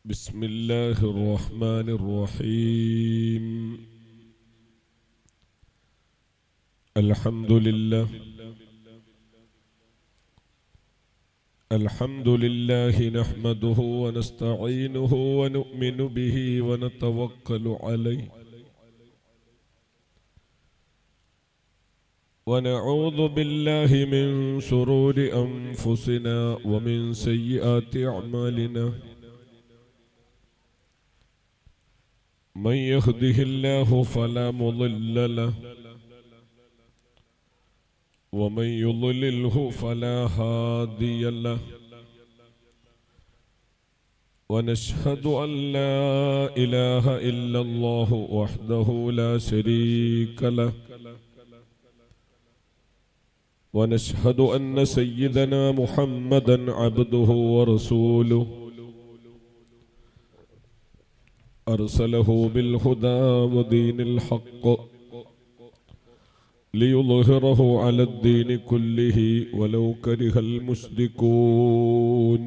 بسم الله الرحمن الرحيم. الحمد لله نحمده ونستعينه ونؤمن به ونتوكل عليه ونعوذ بالله من شرور أنفسنا ومن سيئات أعمالنا. من يهده الله فلا مضل له ومن يضلله فلا هادي له. ونشهد أن لا إله إلا الله وحده لا شريك له. ونشهد أن سيدنا محمدا عبده ورسوله أرسله بالهدى ودين الحق ليظهره على الدين كله ولو كره المشركون.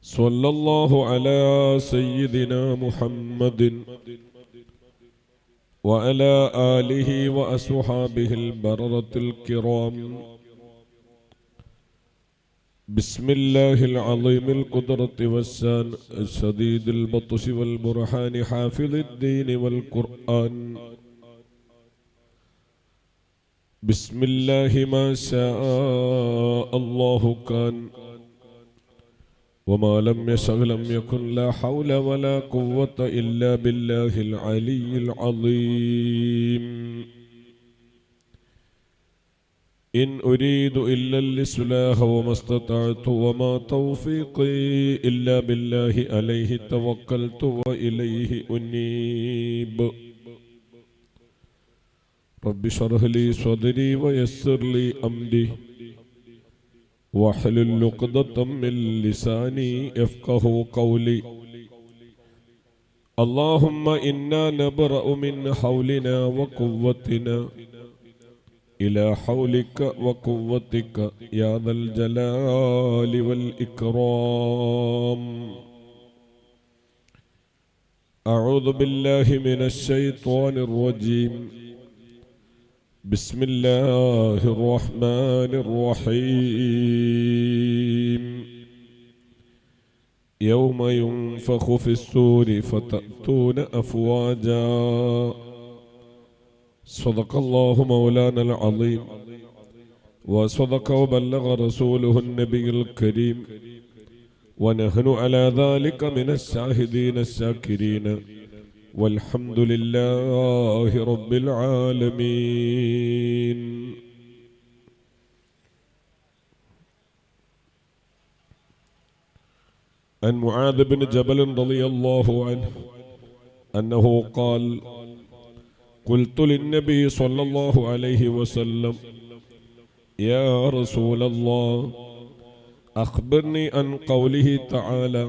صلى الله على سيدنا محمد وعلى آله وأصحابه البررة الكرام. بسم الله العظيم القدرة والشان الشديد البطش والبرهان حافظ الدين والقرآن. بسم الله ما شاء الله كان وما لم يشأ لم يكن. لا حول ولا قوة إلا بالله العلي العظيم. إن أريد إلا الإصلاح وما استطعت وما توفيقي إلا بالله عليه توكلت وإليه أنيب. رب اشرح لي صدري ويسر لي أمري واحلل عقدة من لساني يفقه قولي. اللهم إنا نبرأ من حولنا وقوتنا إلى حولك وقوتك يا ذا الجلال والإكرام. أعوذ بالله من الشيطان الرجيم. بسم الله الرحمن الرحيم. يوم ينفخ في الصور فتأتون أفواجا. صدق الله مولانا العظيم وصدق وبلغ رسوله النبي الكريم ونحن على ذلك من الشاهدين الشاكرين والحمد لله رب العالمين. عن معاذ بن جبل رضي الله عنه أنه قال: قلت للنبي صلى الله عليه وسلم: يا رسول الله أخبرني عن قوله تعالى: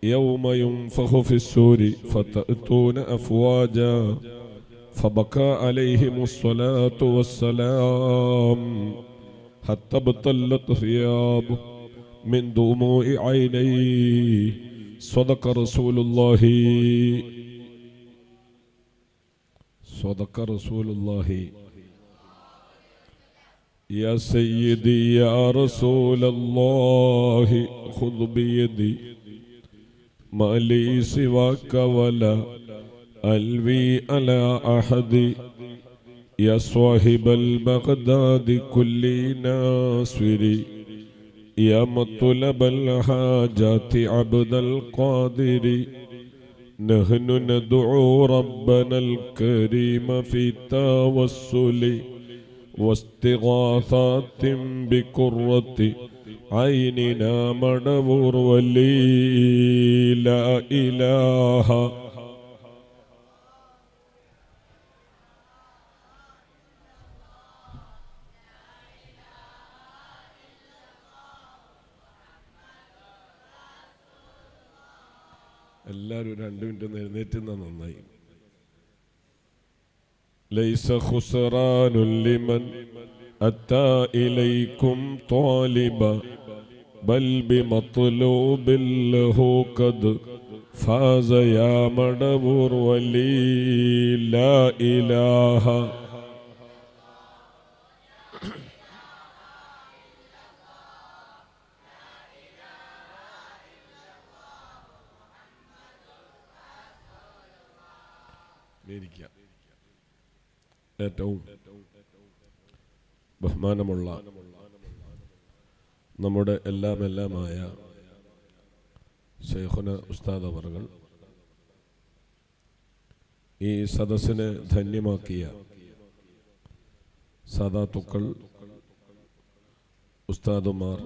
يوم ينفخ في الصور فتأتون أفواجا. فبكى عليهم الصلاة والسلام حتى ابتلت ثيابه من دموع عينيه. صدق رسول الله صدق رسول الله. يا سيدي يا رسول الله خذ بيدي ما لي سواك ولا ألوي على أحد. يا صاحب البغداد كل ناصري يا مطلب الحاجات عبد القادر. نحن ندعو ربنا الكريم في التوسل واستغاثات بقرة عيننا مدبر ولي لا إله എല്ലാവരും 2 മിനിറ്റ് എഴുന്നേറ്റുന്ന നന്നായി. ليس خسران لمن أتى إليكم طالبا بل بمطلوب له قد فاز يا مدبور ولي لا إله ഏറ്റവും ബഹുമാനമുള്ള നമ്മുടെ എല്ലാമായ ശൈഖുന ഉസ്താദ് അവർകൾ ഈ സദസ്സിനെ ധന്യമാക്കിയ സാദാത്തുക്കൾ, ഉസ്താദുമാർ,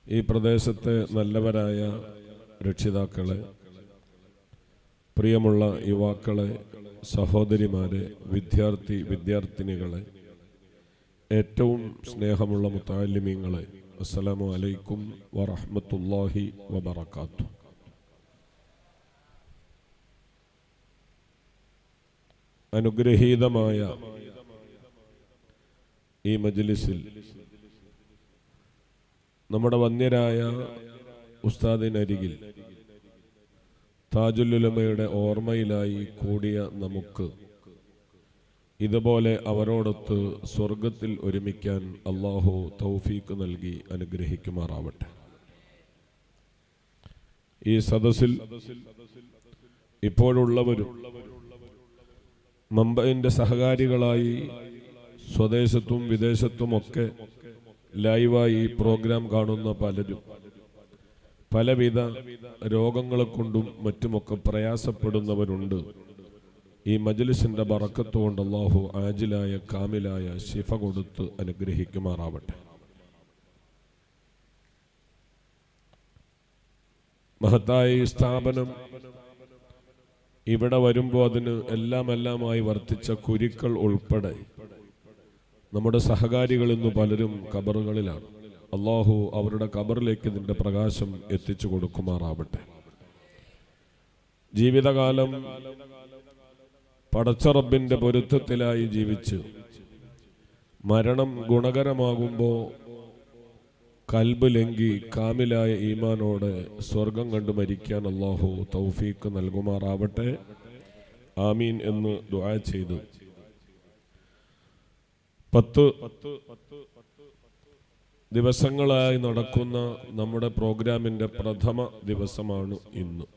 ഈ പ്രദേശത്തെ നല്ലവരായ രക്ഷിതാക്കളെ, പ്രിയമുള്ള യുവാക്കളെ, സഹോദരിമാരെ, വിദ്യാർത്ഥിനികളെ, ഏറ്റവും സ്നേഹമുള്ള മുത്തഅല്ലിമീങ്ങളെ, അസ്സലാമു അലൈക്കും വറഹ്മത്തുള്ളാഹി വബറകാതുഹു. അനുഗ്രഹീതമായ ഈ മജ്ലിസിൽ നമ്മുടെ വന്യരായ ഉസ്താദിനരികിൽ താജുൽ ഉലമയുടെ ഓർമ്മയിലായി കൂടിയ നമുക്ക് ഇതുപോലെ അവരോടൊത്ത് സ്വർഗത്തിൽ ഒരുമിക്കാൻ അല്ലാഹു തൗഫീഖ് നൽകി അനുഗ്രഹിക്കുമാറാവട്ടെ. ഈ സദസ്സിൽ ഇപ്പോഴുള്ളവരും മമ്പയിന്റെ സഹകാരികളായി സ്വദേശത്തും വിദേശത്തുമൊക്കെ ലൈവായി പ്രോഗ്രാം കാണുന്ന പലരും പലവിധ രോഗങ്ങളെ കൊണ്ടും മറ്റുമൊക്കെ പ്രയാസപ്പെടുന്നവരുണ്ട്. ഈ മജ്ലിസിന്റെ ബറക്കത്ത് കൊണ്ട് അല്ലാഹു ആജിലായ കാമിലായ ശിഫ കൊടുത്ത് അനുഗ്രഹിക്കുമാറാവട്ടെ. മഹത്തായ ഈ സ്ഥാപനം ഇവിടെ വരുമ്പോൾ അതിന് എല്ലാമായി വർത്തിച്ച കുരുക്കൾ ഉൾപ്പെടെ നമ്മുടെ സഹകാരികൾ ഇന്ന് പലരും ഖബറുകളിലാണ്. അല്ലാഹു അവരുടെ ഖബറിലേക്ക് ഇതിന്റെ പ്രകാശം എത്തിച്ചു കൊടുക്കുമാറാവട്ടെ. ജീവിതകാലം പടച്ച റബ്ബിന്റെ പൊരുത്തത്തിലായി ജീവിച്ച് മരണം ഗുണകരമാകുമ്പോൾ കൽബ് ലംഘി കാമിലായ ഈമാനോടെ സ്വർഗം കണ്ടു മരിക്കാൻ അല്ലാഹു തൗഫീഖ് നൽകുമാറാവട്ടെ. ആമീൻ എന്ന് ദുആ ചെയ്തു 10 ദിവസങ്ങളായി നടക്കുന്ന നമ്മുടെ പ്രോഗ്രാമിന്റെ പ്രഥമ ദിവസമാണ് ഇന്ന്.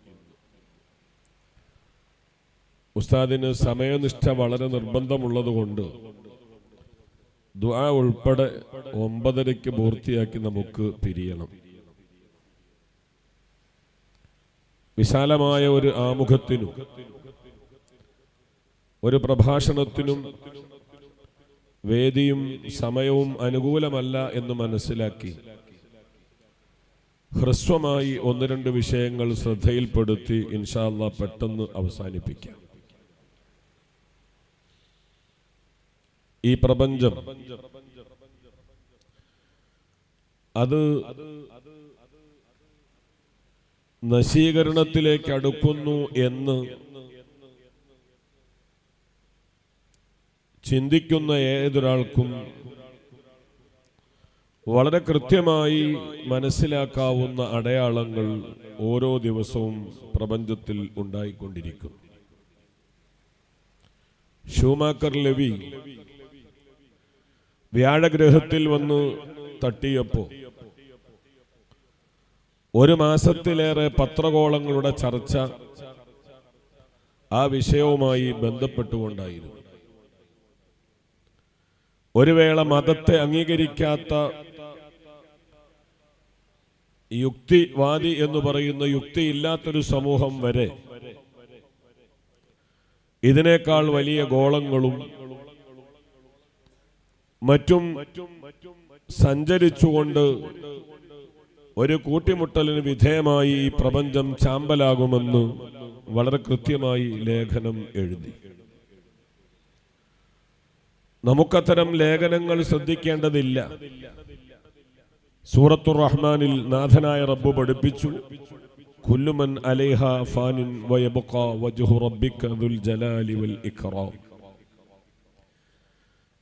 ഉസ്താദിന് സമയനിഷ്ഠ വളരെ നിർബന്ധമുള്ളതുകൊണ്ട് ദുആ ഉൾപ്പെടെ 9:30 പൂർത്തിയാക്കി നമുക്ക് പിരിയണം. വിശാലമായ ഒരു ആമുഖത്തിനും ഒരു പ്രഭാഷണത്തിനും വേദിയും സമയവും അനുകൂലമല്ല എന്ന് മനസ്സിലാക്കി ഹ്രസ്വമായി 1-2 വിഷയങ്ങൾ ശ്രദ്ധയിൽപ്പെടുത്തി ഇൻഷാ അല്ലാഹ് പെട്ടെന്ന് അവസാനിപ്പിക്കാം. ഈ പ്രപഞ്ചം അത് നശീകരണത്തിലേക്ക് അടുക്കുന്നു എന്ന് ചിന്തിക്കുന്ന ഏതൊരാൾക്കും വളരെ കൃത്യമായി മനസ്സിലാക്കാവുന്ന അടയാളങ്ങൾ ഓരോ ദിവസവും പ്രപഞ്ചത്തിൽ ഉണ്ടായിക്കൊണ്ടിരിക്കും. ഷൂമാക്കർ ലെവി വ്യാഴഗ്രഹത്തിൽ വന്ന് തട്ടിയപ്പോൾ 1 മാസത്തിലേറെ പത്രകോളങ്ങളുടെ ചർച്ച ആ വിഷയവുമായി ബന്ധപ്പെട്ടുകൊണ്ടായിരുന്നു. ഒരു വേള മതത്തെ അംഗീകരിക്കാത്ത യുക്തിവാദി എന്ന് പറയുന്ന യുക്തിയില്ലാത്തൊരു സമൂഹം വരെ ഇതിനേക്കാൾ വലിയ ഗോളങ്ങളും മറ്റും സഞ്ചരിച്ചുകൊണ്ട് ഒരു കൂട്ടിമുട്ടലിന് വിധേയമായി ഈ പ്രപഞ്ചം ചാമ്പലാകുമെന്ന് വളരെ കൃത്യമായി ലേഖനം എഴുതി. നമുക്കത്തരം ലേഖനങ്ങൾ ശ്രദ്ധിക്കേണ്ടതില്ല. സൂറത്തുർ റഹ്മാനിൽ നാഥനായ റബ്ബ് പഠിപ്പിച്ചു, കുല്ലു മൻ അലൈഹാ ഫാനിൻ വയബ്ഖാ വജ്ഹു റബ്ബിക ദുൽ ജലാലി വൽ ഇക്റാം.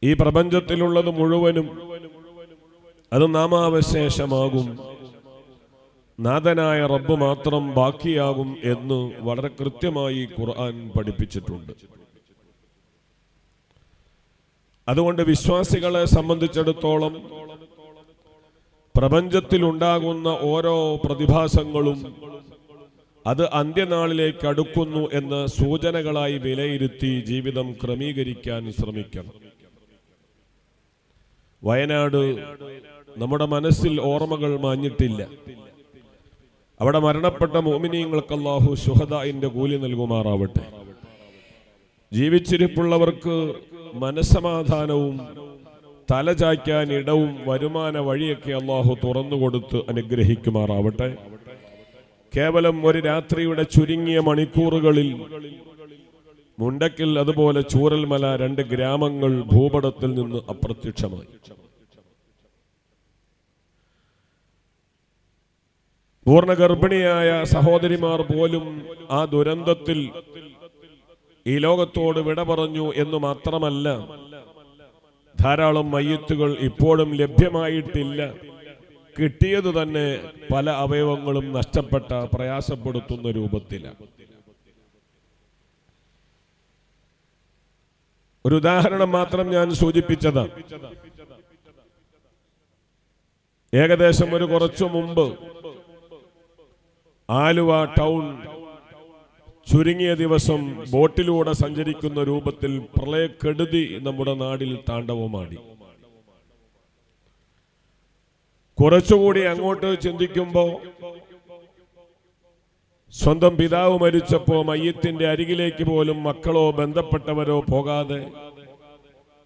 ഈ പ്രപഞ്ചത്തിലുള്ളത് മുഴുവനും അത് നാമാവശേഷമാകും, നാഥനായ റബ്ബ് മാത്രം ബാക്കിയാകും എന്ന് വളരെ കൃത്യമായി ഖുർആൻ പഠിപ്പിച്ചിട്ടുണ്ട്. അതുകൊണ്ട് വിശ്വാസികളെ സംബന്ധിച്ചിടത്തോളം പ്രപഞ്ചത്തിൽ ഉണ്ടാകുന്ന ഓരോ പ്രതിഭാസങ്ങളും അത് അന്ത്യനാളിലേക്ക് അടുക്കുന്നു എന്ന സൂചനകളായി വിലയിരുത്തി ജീവിതം ക്രമീകരിക്കാൻ ശ്രമിക്കണം. വയനാട് നമ്മുടെ മനസ്സിൽ ഓർമ്മകൾ മാഞ്ഞിട്ടില്ല. അവിടെ മരണപ്പെട്ട മുഅ്മിനീങ്ങൾക്ക് അല്ലാഹു ശുഹദാഇന്റെ കൂലി നൽകുമാറാവട്ടെ. ജീവിച്ചിരിപ്പുള്ളവർക്ക് മനസ്സമാധാനവും തലചായ്ക്കാൻ ഇടവും വരുമാന വഴിയൊക്കെ അല്ലാഹു തുറന്നുകൊടുത്ത് അനുഗ്രഹിക്കുമാറാവട്ടെ. കേവലം ഒരു രാത്രിയുടെ ചുരുങ്ങിയ മണിക്കൂറുകളിൽ മുണ്ടക്കിൽ അതുപോലെ ചൂരൽമല 2 ഗ്രാമങ്ങൾ ഭൂപടത്തിൽ നിന്ന് അപ്രത്യക്ഷമായി. പൂർണ്ണ ഗർഭിണിയായ സഹോദരിമാർ പോലും ആ ദുരന്തത്തിൽ ഈ ലോകത്തോട് വിട പറഞ്ഞു എന്ന് മാത്രമല്ല, ധാരാളം മയ്യിത്തുകൾ ഇപ്പോഴും ലഭ്യമായിട്ടില്ല. കിട്ടിയത് തന്നെ പല അവയവങ്ങളും നഷ്ടപ്പെട്ട പ്രയാസപ്പെടുത്തുന്ന രൂപത്തിലാണ്. ഒരു ഉദാഹരണം മാത്രം ഞാൻ സൂചിപ്പിച്ചതാണ്. ഏകദേശം ഒരു കുറച്ചു മുമ്പ് ആലുവ ടൗൺ ചുരുങ്ങിയ ദിവസം ബോട്ടിലൂടെ സഞ്ചരിക്കുന്ന രൂപത്തിൽ പ്രളയക്കെടുതി നമ്മുടെ നാടിൽ താണ്ഡവമാടി. കുറച്ചുകൂടി അങ്ങോട്ട് ചിന്തിക്കുമ്പോൾ സ്വന്തം പിതാവ് മരിച്ചപ്പോ മയ്യത്തിന്റെ അരികിലേക്ക് പോലും മക്കളോ ബന്ധപ്പെട്ടവരോ പോകാതെ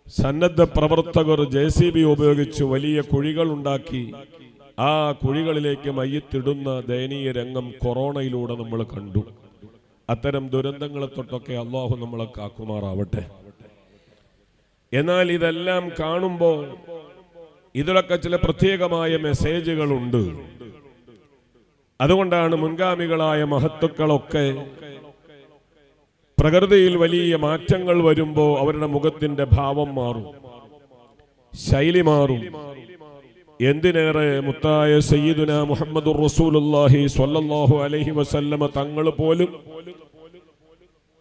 സന്നദ്ധ പ്രവർത്തകർ JCB ഉപയോഗിച്ച് വലിയ കുഴികൾ ഉണ്ടാക്കി ആ കുഴികളിലേക്ക് മയ്യത്തിടുന്ന ദയനീയ രംഗം കൊറോണയിലൂടെ നമ്മൾ കണ്ടു. അത്തരം ദുരന്തങ്ങളെ തൊട്ടൊക്കെ അല്ലാഹു നമ്മളെ കാക്കുമാറാവട്ടെ. എന്നാൽ ഇതെല്ലാം കാണുമ്പോൾ ഇതിലൊക്കെ ചില പ്രത്യേകമായ മെസ്സേജുകളുണ്ട്. അതുകൊണ്ടാണ് മുൻഗാമികളായ മഹത്തുക്കളൊക്കെ പ്രകൃതിയിൽ വലിയ മാറ്റങ്ങൾ വരുമ്പോൾ അവരുടെ മുഖത്തിന്റെ ഭാവം മാറും, ശൈലി മാറും. എന്തിനേറെ മുത്തായ സയ്യിദുനാ മുഹമ്മദുർ റസൂലുള്ളാഹി സ്വല്ലല്ലാഹു അലൈഹി വസല്ലമ തങ്ങൾ പോലും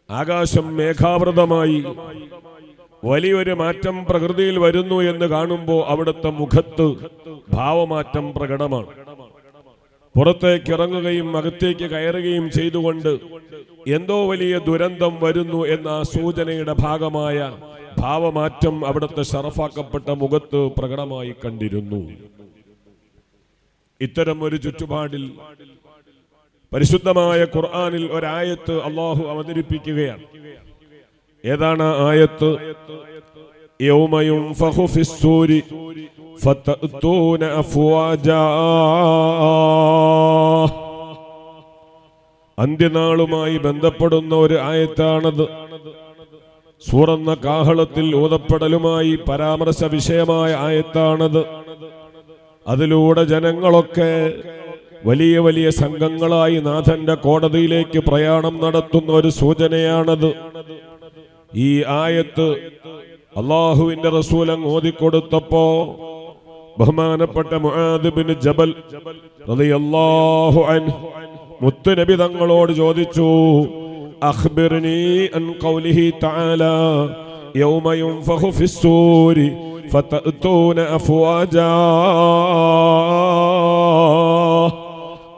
ആകാശം മേഘാവൃതമായി വലിയൊരു മാറ്റം പ്രകൃതിയിൽ വരുന്നു എന്ന് കാണുമ്പോൾ അവിടുത്തെ മുഖത്ത് ഭാവമാറ്റം പ്രകടമാണ്. പുറത്തേക്ക് ഇറങ്ങുകയും അകത്തേക്ക് കയറുകയും ചെയ്തുകൊണ്ട് എന്തോ വലിയ ദുരന്തം വരുന്നു എന്ന സൂചനയുടെ ഭാഗമായ ഭാവമാറ്റം അവിടുത്തെ ശറഫാക്കപ്പെട്ട മുഖത്ത് പ്രകടമായി കണ്ടിരുന്നു. ഇത്തരം ഒരു ചുറ്റുപാടിൽ പരിശുദ്ധമായ ഖുർആനിൽ ഒരായത്ത് അല്ലാഹു അവതരിപ്പിക്കുകയാണ്. ഏതാണ് ആയത്ത്? യൗമ യുൻഫഖു ഫിസ്സൂരി ഫതഅതൂന അഫ്വാജാ. അന്ത്യനാളുമായി ബന്ധപ്പെടുന്ന ഒരു ആയത്താണത്. സൂറന്ന കാഹളത്തിൽ ഊതപ്പെടലുമായി പരാമർശ വിഷയമായ ആയത്താണത്. അതിലൂടെ ജനങ്ങളൊക്കെ വലിയ വലിയ സംഘങ്ങളായി നാഥന്റെ കോടതിയിലേക്ക് പ്രയാണം നടത്തുന്ന ഒരു സൂചനയാണത്. ഈ ആയത്ത് അല്ലാഹുവിന്റെ റസൂൽ ഓതിക്കൊടുത്തപ്പോ ബഹുമാനപ്പെട്ട മുആദ് ഇബ്നു ജബൽ റളിയല്ലാഹു അൻഹു മുത്തുനബി തങ്ങളോട് ചോദിച്ചു, അഖ്ബിർനി അൻ ഖൗലിഹി തആല യൗമ യുൻഫഖു ഫിസ്സൂരി ഫതഅതൂന അഫ്വാജാ.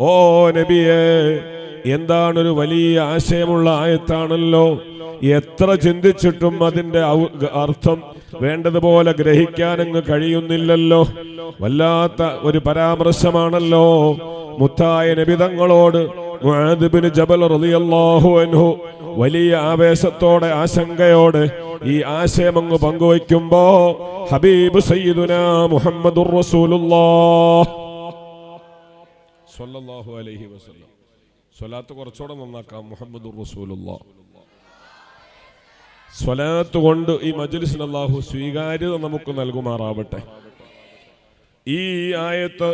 ഓ നബിയേ, എന്താണൊരു വലിയ ആശയമുള്ള ആയത്താണല്ലോ. എത്ര ചിന്തിച്ചിട്ടും അതിന്റെ അർത്ഥം വേണ്ടതുപോലെ ഗ്രഹിക്കാനങ്ങ് കഴിയുന്നില്ലല്ലോ. വല്ലാത്ത ഒരു പരാമർശമാണല്ലോ. മുത്തായ നബി തങ്ങളോട് മുആദ് ഇബ്നു ജബൽ റളിയല്ലാഹു അൻഹു വലിയ ആവേശത്തോടെ ആശങ്കയോടെ ഈ ആശയം അങ്ങ് പങ്കുവയ്ക്കുമ്പോ ഹബീബ് സയ്യിദുനാ മുഹമ്മദുർ റസൂലുള്ളാഹ് സ്വല്ലല്ലാഹു അലൈഹി വസല്ലം. സ്വലാത്ത് കുറച്ചുകൂടെ നന്നാക്കാം. മുഹമ്മദുർ റസൂലുള്ളാഹ്. സ്വലാത്ത് കൊണ്ട് ഈ മജ്ലിസിന് അല്ലാഹു സ്വീകാര്യത നമുക്ക് നൽകുമാറാവട്ടെ. ഈ ആയത്ത്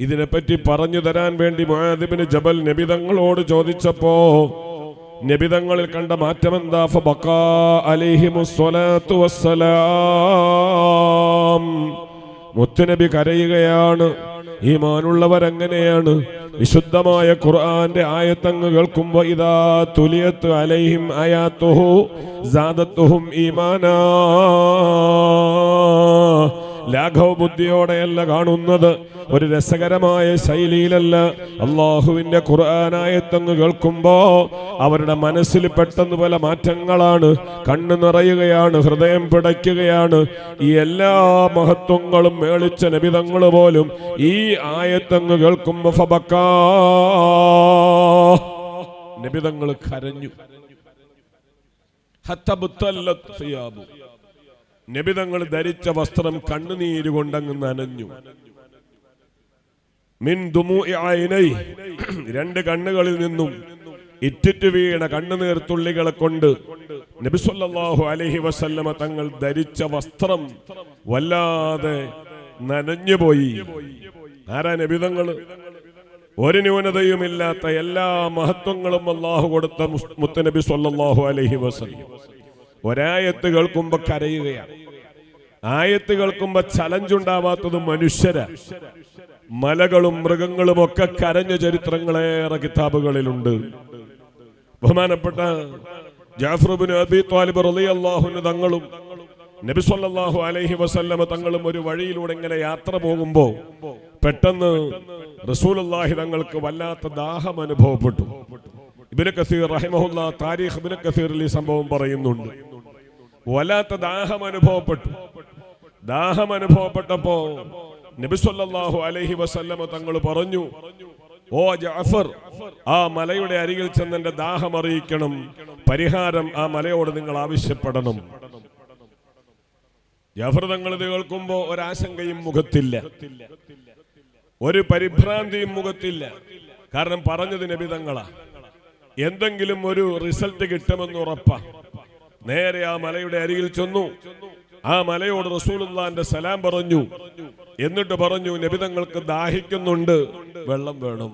ഇതിനെപ്പറ്റി പറഞ്ഞു തരാൻ വേണ്ടി മുആദ് ഇബ്നു ജബൽ നബിതങ്ങളോട് ചോദിച്ചപ്പോ നബിതങ്ങളിൽ കണ്ട മാറ്റമെന്താ? ഫബഖാ അലൈഹിമുസ് സ്വലാത്തു വസ്സലാം. മുത്തുനബി കരയുകയാണ്. ഈമാനുള്ളവരെങ്ങനെയാണ്? വിശുദ്ധമായ ഖുർആന്റെ ആയത്തങ്ങ് കേൾക്കുമ്പോൾ ഇദാ തുലിയത്ത് അലൈഹിം ആയാത്തുഹു സാദത്തുഹും ഈമാനാ. ലാഘവ ബുദ്ധിയോടെയല്ല കാണുന്നത്, ഒരു രസകരമായ ശൈലിയിലല്ല. അള്ളാഹുവിന്റെ ഖുർആനായത്തങ്ങ് കേൾക്കുമ്പോ അവരുടെ മനസ്സിൽ പെട്ടെന്ന് പല മാറ്റങ്ങളാണ്. കണ്ണ് നിറയുകയാണ്, ഹൃദയം പിടയ്ക്കുകയാണ്. ഈ എല്ലാ മഹത്വങ്ങളും മേളിച്ച നബിതങ്ങൾ പോലും ഈ ആയത്തങ്ങ് കേൾക്കുമ്പോ ഫബക്കാ, നബിതങ്ങൾ കരഞ്ഞു. ഹത്തബുത്തല്ലത് സിയാബു, നബിതങ്ങൾ ധരിച്ച വസ്ത്രം കണ്ണുനീര് കൊണ്ടങ്ങ് നനഞ്ഞു. മിൻ ദുമൂഇ ഐനൈ, രണ്ട് കണ്ണുകളിൽ നിന്നും ഇറ്റിറ്റ് വീണ കണ്ണുനീർത്തുള്ളികളെ കൊണ്ട് നബി സല്ലല്ലാഹു അലൈഹി വസല്ലമ തങ്ങൾ ധരിച്ച വസ്ത്രം വല്ലാതെ നനഞ്ഞുപോയി. ആരാ നബിതങ്ങൾ? ഒരു ന്യൂനതയുമില്ലാത്ത എല്ലാ മഹത്വങ്ങളും അല്ലാഹു കൊടുത്ത മുത്തുനബി സല്ലല്ലാഹു അലൈഹി വസല്ലം ഒരായത്ത് കേൾക്കുമ്പോ കരയുകയാണ്. ആയത്ത് കേൾക്കുമ്പോ ചലഞ്ച് ഉണ്ടാവാത്തത് മനുഷ്യരാ. മലകളും മൃഗങ്ങളും ഒക്കെ കരഞ്ഞ ചരിത്രങ്ങളേറെ കിതാബുകളിലുണ്ട്. ബഹുമാനപ്പെട്ട ജഅഫർ ഇബ്നു അബീ ത്വാലിബ് റളിയല്ലാഹു അൻഹു തങ്ങളും നബി സല്ലല്ലാഹു അലൈഹി വസല്ലമ തങ്ങളും ഒരു വഴിയിലൂടെ ഇങ്ങനെ യാത്ര പോകുമ്പോ പെട്ടെന്ന് റസൂലുള്ളാഹി തങ്ങൾക്ക് വല്ലാത്ത ദാഹം അനുഭവപ്പെട്ടു. ഇബ്നു കസീർ റഹിമഹുല്ലാഹ് താരീഖ് ഇബ്നു കസീറിൽ ഈ സംഭവം പറയുന്നുണ്ട്. വല്ലാത്ത ദാഹം അനുഭവപ്പെട്ടു. ദാഹം അനുഭവപ്പെട്ടപ്പോ നബി സല്ലല്ലാഹു അലൈഹി വസല്ലമ തങ്ങൾ പറഞ്ഞു, ഓ ജഅഫർ, ആ മലയുടെ അരികിൽ ചെന്ന് എന്റെ ദാഹം അറിയിക്കണം, പരിഹാരം ആ മലയോട് നിങ്ങൾ ആവശ്യപ്പെടണം. ജഅഫർ തങ്ങൾ ഇത് കേൾക്കുമ്പോ ഒരാശങ്കയും മുഖത്തില്ല, ഒരു പരിഭ്രാന്തിയും മുഖത്തില്ല. കാരണം പറഞ്ഞത് നബി തങ്ങളാ, എന്തെങ്കിലും ഒരു റിസൾട്ട് കിട്ടുമെന്ന് ഉറപ്പാ. നേരെ ആ മലയുടെ അരികിൽ ചെന്നു. ആ മലയോട് റസൂലുള്ളാഹിന്റെ സലാം പറഞ്ഞു. എന്നിട്ട് പറഞ്ഞു, നബിതങ്ങൾക്ക് ദാഹിക്കുന്നുണ്ട്, വെള്ളം വേണം.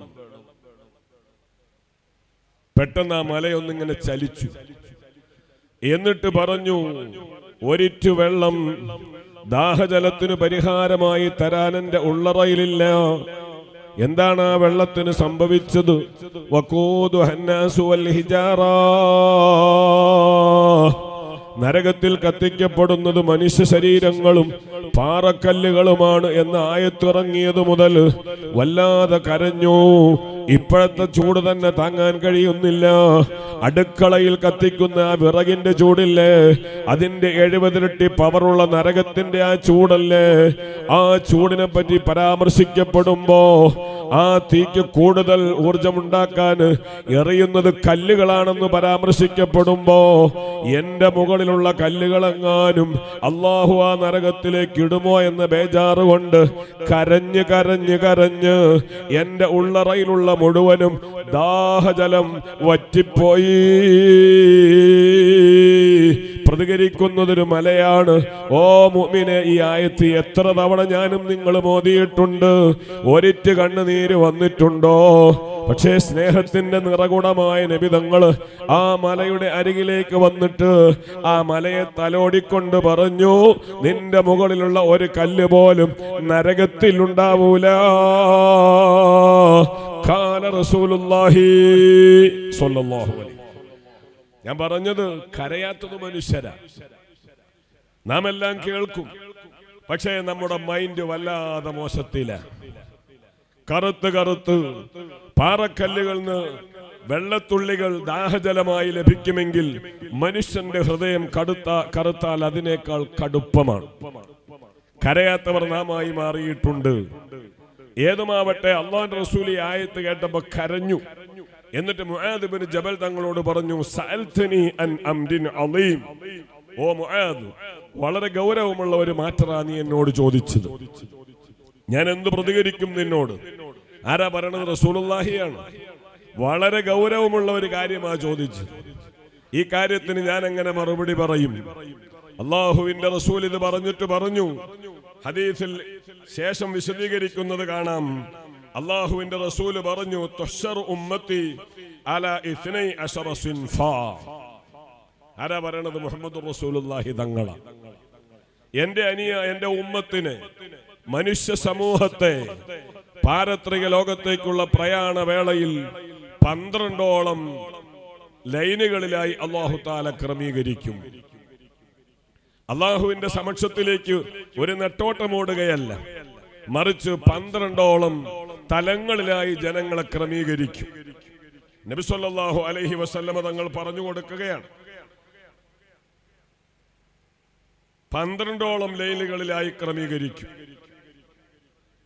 പെട്ടെന്ന് ആ മലയൊന്നിങ്ങനെ ചലിച്ചു. എന്നിട്ട് പറഞ്ഞു, ഒരിറ്റു വെള്ളം ദാഹജലത്തിന് പരിഹാരമായി തരാൻ എന്റെ ഉള്ളറയിലില്ല. എന്താണ് ആ വെള്ളത്തിന് സംഭവിച്ചത്? നരകത്തിൽ കത്തിക്കപ്പെടുന്നത് മനുഷ്യ ശരീരങ്ങളും പാറക്കല്ലുകളുമാണ് എന്ന ആയത്തിറങ്ങിയത് മുതൽ വല്ലാതെ കരഞ്ഞു. ഇപ്പോഴത്തെ ചൂട് തന്നെ താങ്ങാൻ കഴിയുന്നില്ല. അടുക്കളയിൽ കത്തിക്കുന്ന ആ വിറകിന്റെ ചൂടില്ലേ, അതിന്റെ 70 ഇരട്ടി പവറുള്ള നരകത്തിന്റെ ആ ചൂടല്ലേ, ആ ചൂടിനെ പറ്റി പരാമർശിക്കപ്പെടുമ്പോ ആ തീക്ക് കൂടുതൽ ഊർജമുണ്ടാക്കാൻ എറിയുന്നത് കല്ലുകളാണെന്ന് പരാമർശിക്കപ്പെടുമ്പോ എന്റെ മുകളിലുള്ള കല്ലുകളെങ്ങാനും അള്ളാഹു ആ നരകത്തിലേക്ക് ഇടുമോ എന്ന ബേജാറ് കൊണ്ട് കരഞ്ഞ് കരഞ്ഞ് കരഞ്ഞ് എന്റെ ഉള്ളറയിലുള്ള മുഴുവനും ദാഹജലം വറ്റിപ്പോയി. പ്രതികരിക്കുന്നതൊരു മലയാണ്. ഓ മുഅ്മിനെ, ഈ ആയത്ത് എത്ര തവണ ഞാനും നിങ്ങളും ഓതിയിട്ടുണ്ട്. ഒരിറ്റ് കണ്ണുനീര് വന്നിട്ടുണ്ടോ? പക്ഷേ സ്നേഹത്തിന്റെ നിറകുടമായ നബിതങ്ങൾ ആ മലയുടെ അരികിലേക്ക് വന്നിട്ട് ആ മലയെ തലോടിക്കൊണ്ട് പറഞ്ഞു, നിന്റെ മുകളിലുള്ള ഒരു കല്ല് പോലും നരകത്തിൽ ഉണ്ടാവൂല. ഖാല റസൂലുള്ളാഹി സ്വല്ലല്ലാഹു അലൈഹി. ഞാൻ പറഞ്ഞത് കരയാത്തത് മനുഷ്യരാ. നാം എല്ലാം കേൾക്കും, പക്ഷേ നമ്മുടെ മൈൻഡ് വല്ലാതെ മോശത്തില. കറുത്ത് കറുത്ത് പാറക്കല്ലുകളിൽ നിന്ന് വെള്ളത്തുള്ളികൾ ദാഹജലമായി ലഭിക്കുമെങ്കിൽ മനുഷ്യന്റെ ഹൃദയം കറുത്താൽ അതിനേക്കാൾ കടുപ്പമാണ്. കരയാത്തവർ നാമായി മാറിയിട്ടുണ്ട്. ഏതുമാവട്ടെ, അല്ലാഹുവിന്റെ റസൂൽ ഈ ആയത്ത് കേട്ടപ്പോൾ കരഞ്ഞു. എന്നിട്ട് മുആദ് ഇബ്നു ജബൽ തങ്ങളോട് പറഞ്ഞു, സഅൽതനി അൻ അംരിൻ അളീം. ഓ മുആദ്, വളരെ ഗൗരവമുള്ള ഒരു മാറ്ററാ നീ എന്നോട് ചോദിച്ചത്. ഞാൻ എന്ത് പ്രതികരിക്കും നിന്നോട്? ആരാ പറയണത്? റസൂലുള്ളാഹിയാണ്. വളരെ ഗൗരവമുള്ള ഒരു കാര്യമാ ചോദിച്ചത്. ഈ കാര്യത്തിന് ഞാൻ എങ്ങനെ മറുപടി പറയും? അല്ലാഹുവിന്റെ റസൂൽ ഇത് പറഞ്ഞിട്ട് പറഞ്ഞു. ഹദീസിൽ ശേഷം വിശദീകരിക്കുന്നത് കാണാം. അല്ലാഹുവിന്റെ റസൂൽ പറഞ്ഞു, തുഹ്ശറു ഉമ്മത്തി അലാ 12 സിൻഫാ. ആരാ പറയണത്? മുഹമ്മദ് റസൂലുള്ളാഹി തങ്ങളാ. എന്റെ ഉമ്മത്തിന് മനുഷ്യ സമൂഹത്തെ പാരത്രിക ലോകത്തേക്കുള്ള പ്രയാണവേളയിൽ 12ഓളം ലൈനുകളിലായി അല്ലാഹു തആല ക്രമീകരിക്കും. അല്ലാഹുവിന്റെ സമക്ഷത്തിലേക്ക് ഒരു നെട്ടോട്ടമോടുകയല്ല, മറിച്ച് 12ഓളം തലങ്ങളിലായി ജനങ്ങളെ ക്രമീകരിക്കും. നബി സല്ലല്ലാഹു അലൈഹി വസല്ലമ തങ്ങൾ പറഞ്ഞു കൊടുക്കുകയാണ്, 12ഓളം ലൈനുകളിലായി ക്രമീകരിക്കും.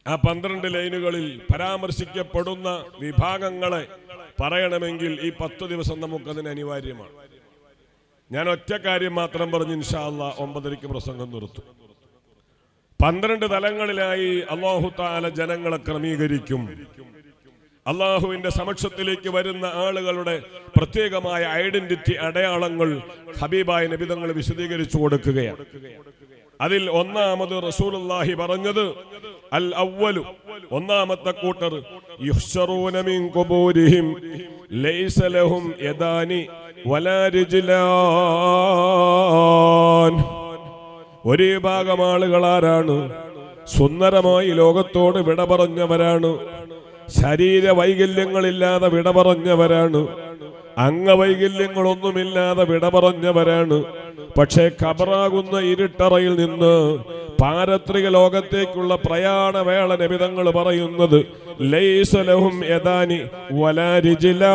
ആ 12 ലൈനുകളിൽ പരാമർശിക്കപ്പെടുന്ന വിഭാഗങ്ങളെ പറയണമെങ്കിൽ ഈ 10 ദിവസം നമുക്കതിന് അനിവാര്യമാണ്. ഞാൻ ഒറ്റ കാര്യം മാത്രം പറഞ്ഞ് ഇൻഷാ അല്ലാഹ് 9:30 പ്രസംഗം നിർത്തും. 12 തലങ്ങളിലായി അല്ലാഹു തആല ജനങ്ങളെ ക്രമീകരിക്കും. അല്ലാഹുവിന്റെ സമക്ഷത്തിലേക്ക് വരുന്ന ആളുകളുടെ പ്രത്യേകമായ ഐഡന്റിറ്റി, അടയാളങ്ങൾ ഹബീബായ നബി തങ്ങൾ വിശദീകരിച്ചു കൊടുക്കുകയാണ്. അതിൽ ഒന്നാമത് റസൂലുള്ളാഹി പറഞ്ഞത് അൽ അവ്വലു, ഒന്നാമത്തെ കൂട്ടർ, യുഹ്ശറൂന മിൻ ഖുബൂരിഹിം ലൈസ ലഹും യദാനി വലാ റിജ്ലാൻ. ഒരു വിഭാഗം ആളുകൾ ആരാണ്? സുന്ദരമായി ലോകത്തോട് വിട പറഞ്ഞവരാണ്, ശരീര വൈകല്യങ്ങളില്ലാതെ വിട പറഞ്ഞവരാണ്, അംഗവൈകല്യങ്ങളൊന്നുമില്ലാതെ വിട പറഞ്ഞവരാണ്. പക്ഷേ ഖബറാകുന്ന ഇരുട്ടറയിൽ നിന്ന് പാരത്രിക ലോകത്തേക്കുള്ള പ്രയാണവേള നബി തങ്ങൾ പറയുന്നത് ലൈസ ലഹും യദാനി വലാ റിജ്ലാൻ.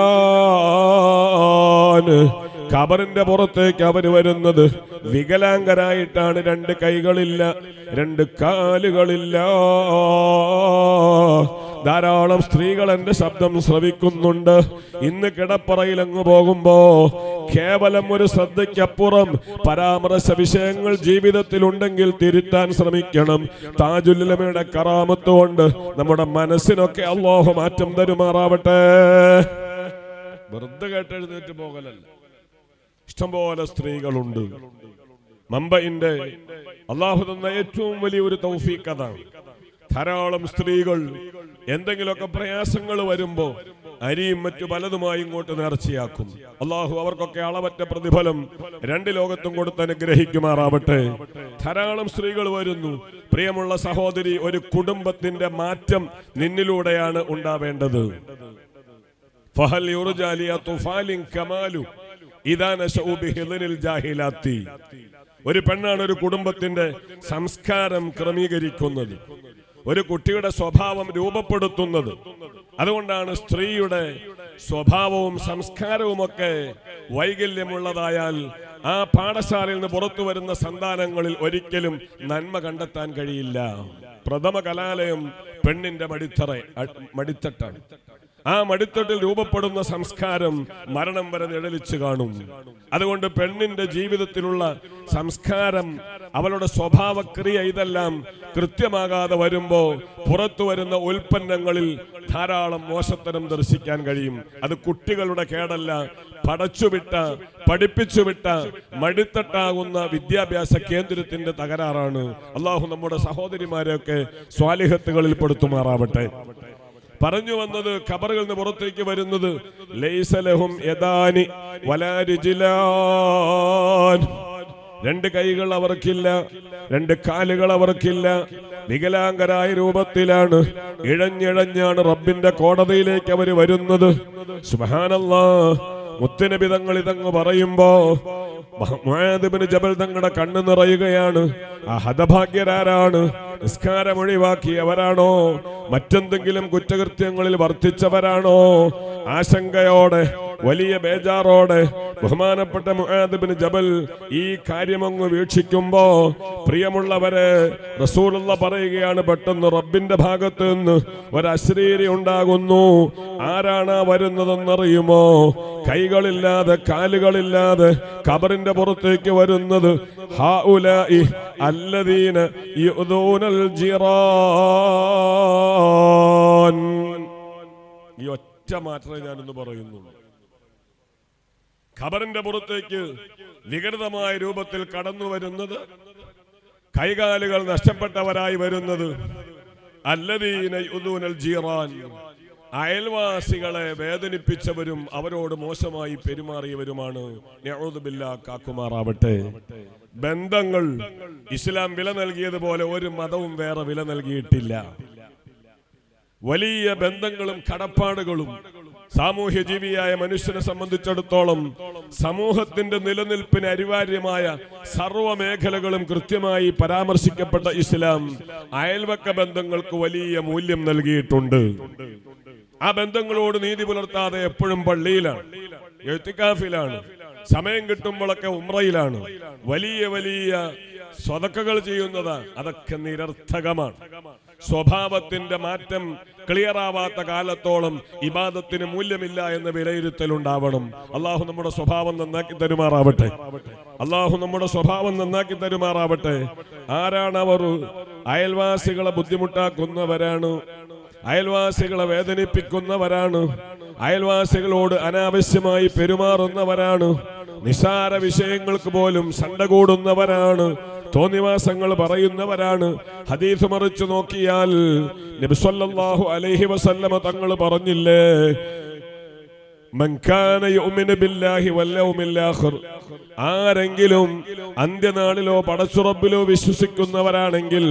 ഖബറിന്റെ പുറത്തേക്ക് അവർ വരുന്നത് വികലാംഗരായിട്ടാണ്. 2 കൈകളില്ല, 2 കാലുകളില്ല. ധാരാളം സ്ത്രീകൾ എന്റെ ശബ്ദം ശ്രവിക്കുന്നുണ്ട്. ഇന്ന് കിടപ്പറയിൽ അങ്ങ് പോകുമ്പോ കേവലം ഒരു ശ്രദ്ധയ്ക്കപ്പുറം പരാമർശ വിഷയങ്ങൾ ജീവിതത്തിൽ ഉണ്ടെങ്കിൽ തിരുത്താൻ ശ്രമിക്കണം. താജുൽ ഉലമയുടെ കറാമത്ത് കൊണ്ട് നമ്മുടെ മനസ്സിനൊക്കെ അല്ലാഹു മാറ്റം തരുമാറാവട്ടെ. വെറുതെ കേട്ടെഴുന്നേറ്റ് പോകലല്ല. ഇഷ്ടംപോലെ സ്ത്രീകളുണ്ട്. മമ്പയിന്റെ അല്ലാഹു തന്ന ഏറ്റവും വലിയൊരു തൗഫീഖ് അതാണ്. ധാരാളം സ്ത്രീകൾ എന്തെങ്കിലുമൊക്കെ പ്രയാസങ്ങൾ വരുമ്പോ അരിയും മറ്റു പലതുമായി ഇങ്ങോട്ട് നേർച്ചയാക്കും. അല്ലാഹു അവർക്കൊക്കെ അളവറ്റ പ്രതിഫലം 2 ലോകത്തും കൊടുത്ത് അനുഗ്രഹിക്കുമാറാവട്ടെ. ധാരാളം സ്ത്രീകൾ വരുന്നു. പ്രിയമുള്ള സഹോദരി, ഒരു കുടുംബത്തിന്റെ മാറ്റം നിന്നിലൂടെയാണ് ഉണ്ടാവേണ്ടത്. ഫഹൽ യുർജാലിയ തുഫാലിൻ കമാലു ഇദാ നശഉ ബിഹിദ്നിൽ ജാഹിലാത്തി. ഒരു പെണ്ണാണ് ഒരു കുടുംബത്തിന്റെ സംസ്കാരം ക്രമീകരിക്കുന്നത്, ഒരു കുട്ടിയുടെ സ്വഭാവം രൂപപ്പെടുത്തുന്നത്. അതുകൊണ്ടാണ് സ്ത്രീയുടെ സ്വഭാവവും സംസ്കാരവും ഒക്കെ വൈകല്യമുള്ളതായാൽ ആ പാഠശാലയിൽ നിന്ന് പുറത്തു വരുന്ന സന്താനങ്ങളിൽ ഒരിക്കലും നന്മ കണ്ടെത്താൻ കഴിയില്ല. പ്രഥമ കലാലയം പെണ്ണിന്റെ മടിത്തട്ടാണ്. ആ മടിത്തട്ടിൽ രൂപപ്പെടുന്ന സംസ്കാരം മരണം വരെ നിഴലിച്ചു കാണും. അതുകൊണ്ട് പെണ്ണിന്റെ ജീവിതത്തിലുള്ള സംസ്കാരം, അവളുടെ സ്വഭാവക്രിയ, ഇതെല്ലാം കൃത്യമാകാതെ വരുമ്പോ പുറത്തു വരുന്ന ഉൽപ്പന്നങ്ങളിൽ ധാരാളം മോശത്തരം ദർശിക്കാൻ കഴിയും. അത് കുട്ടികളുടെ കേടല്ല, പഠിപ്പിച്ചുവിട്ട മടിത്തട്ടാകുന്ന വിദ്യാഭ്യാസ കേന്ദ്രത്തിന്റെ തകരാറാണ്. അല്ലാഹു നമ്മുടെ സഹോദരിമാരെയൊക്കെ സ്വാലിഹത്തുകളിൽ പെടുത്തുമാറാവട്ടെ. പറഞ്ഞു വന്നത്, ഖബറിൽ നിന്ന് പുറത്തേക്ക് വരുന്നത് ലൈസ ലഹും യദാനി വലാ റിജ്ലാൻ. 2 കൈകൾ അവർക്കില്ല, 2 കാലുകൾ അവർക്കില്ല. വികലാംഗരായ രൂപത്തിലാണ്, ഇഴഞ്ഞിഴഞ്ഞാണ് റബ്ബിന്റെ കോടതിയിലേക്ക് അവർ വരുന്നത്. സുബ്ഹാനല്ലാഹ്. മുത്തുനബി തങ്ങൾ ഇതങ്ങ് പറയുമ്പോ മുആദ് ഇബ്നു ജബൽ തങ്ങളുടെ കണ്ണ് നിറയുകയാണ്. ആ ഹതഭാഗ്യരാരാണ്? നിസ്കാരം ഒഴിവാക്കിയവരാണോ? മറ്റെന്തെങ്കിലും കുറ്റകൃത്യങ്ങളിൽ വർത്തിച്ചവരാണോ? ആശങ്കയോടെ, വലിയ ബേജാറോടെ ബഹുമാനപ്പെട്ട മുആദ് ഇബ്നു ജബൽ ഈ കാര്യമങ്ങ് വീക്ഷിക്കുമ്പോ, പ്രിയമുള്ളവരെ, റസൂലുള്ളാഹി പറയുകയാണ്, പെട്ടെന്ന് റബ്ബിന്റെ ഭാഗത്ത് നിന്ന് ഒരു അശ്രീരി ഉണ്ടാകുന്നു. ആരാണ് വരുന്നതെന്നറിയുമോ? കൈകളില്ലാതെ, കാലുകളില്ലാതെ ഖബറിന്റെ പുറത്തേക്ക് വരുന്നത് ഹൗലാഇ അല്ലദീന യുദൂനൽ ജിറാൻ. ഈ ഒറ്റ മാത്രമേ ഞാനൊന്ന് പറയുന്നുള്ളൂ. ഖബറിന്റെ പുറത്തേക്ക് വികൃതമായ രൂപത്തിൽ കടന്നു വരുന്നത്, കൈകാലുകൾ നഷ്ടപ്പെട്ടവരായി വരുന്നത് അല്ലദീന യുദൂനൽ ജിറാൻ, അയൽവാസികളെ വേദനിപ്പിച്ചവരും അവരോട് മോശമായി പെരുമാറിയവരുമാണ്. നഊദു ബില്ലാഹ്, കാക്കുമാറാവട്ടെ. ബന്ധങ്ങൾ ഇസ്ലാം വില നൽകിയതുപോലെ ഒരു മതവും വേറെ വില നൽകിയിട്ടില്ല. വലിയ ബന്ധങ്ങളും കടപ്പാടുകളും സാമൂഹ്യ ജീവിയായ മനുഷ്യനെ സംബന്ധിച്ചിടത്തോളം സമൂഹത്തിന്റെ നിലനിൽപ്പിന് അനിവാര്യമായ സർവ്വ മേഖലകളും കൃത്യമായി പരാമർശിക്കപ്പെട്ട ഇസ്ലാം അയൽവക്ക ബന്ധങ്ങൾക്ക് വലിയ മൂല്യം നൽകിയിട്ടുണ്ട്. ആ ബന്ധങ്ങളോട് നീതി പുലർത്താതെ എപ്പോഴും പള്ളിയിലാണ്, ഇഅ്തികാഫിലാണ്, സമയം കിട്ടുമ്പോഴൊക്കെ ഉംറയിലാണ്, വലിയ വലിയ സ്വതക്കകൾ ചെയ്യുന്നത്, അതൊക്കെ നിരർത്ഥകമാണ്. സ്വഭാവത്തിന്റെ മാറ്റം ക്ലിയറാവാത്ത കാലത്തോളം ഇബാദത്തിന് മൂല്യമില്ല എന്ന വിലയിരുത്തലുണ്ടാവണം. അള്ളാഹു നമ്മുടെ സ്വഭാവം നന്നാക്കി തരുമാറാവട്ടെ. അള്ളാഹു നമ്മുടെ സ്വഭാവം നന്നാക്കി തരുമാറാവട്ടെ. ആരാണ് അവർ? അയൽവാസികളെ ബുദ്ധിമുട്ടാക്കുന്നവരാണ്, അയൽവാസികളെ വേദനിപ്പിക്കുന്നവരാണ്, അയൽവാസികളോട് അനാവശ്യമായി പെരുമാറുന്നവരാണ്, നിസാര വിഷയങ്ങൾക്ക് പോലും സണ്ട കൂടുന്നവരാണ്, തോന്നിവാസങ്ങൾ പറയുന്നവരാണ്. ഹദീസ് മറിച്ചു നോക്കിയാൽ നബി സല്ലല്ലാഹു അലൈഹി വസല്ലമ തങ്ങൾ പറഞ്ഞില്ലേ, മൻ കാന യുഅ്മിനു ബില്ലാഹി വൽ യൗമിൽ ആഖിർ, ആരെങ്കിലും അന്ത്യനാളിലോ പടച്ചുറപ്പിലോ വിശ്വസിക്കുന്നവരാണെങ്കിൽ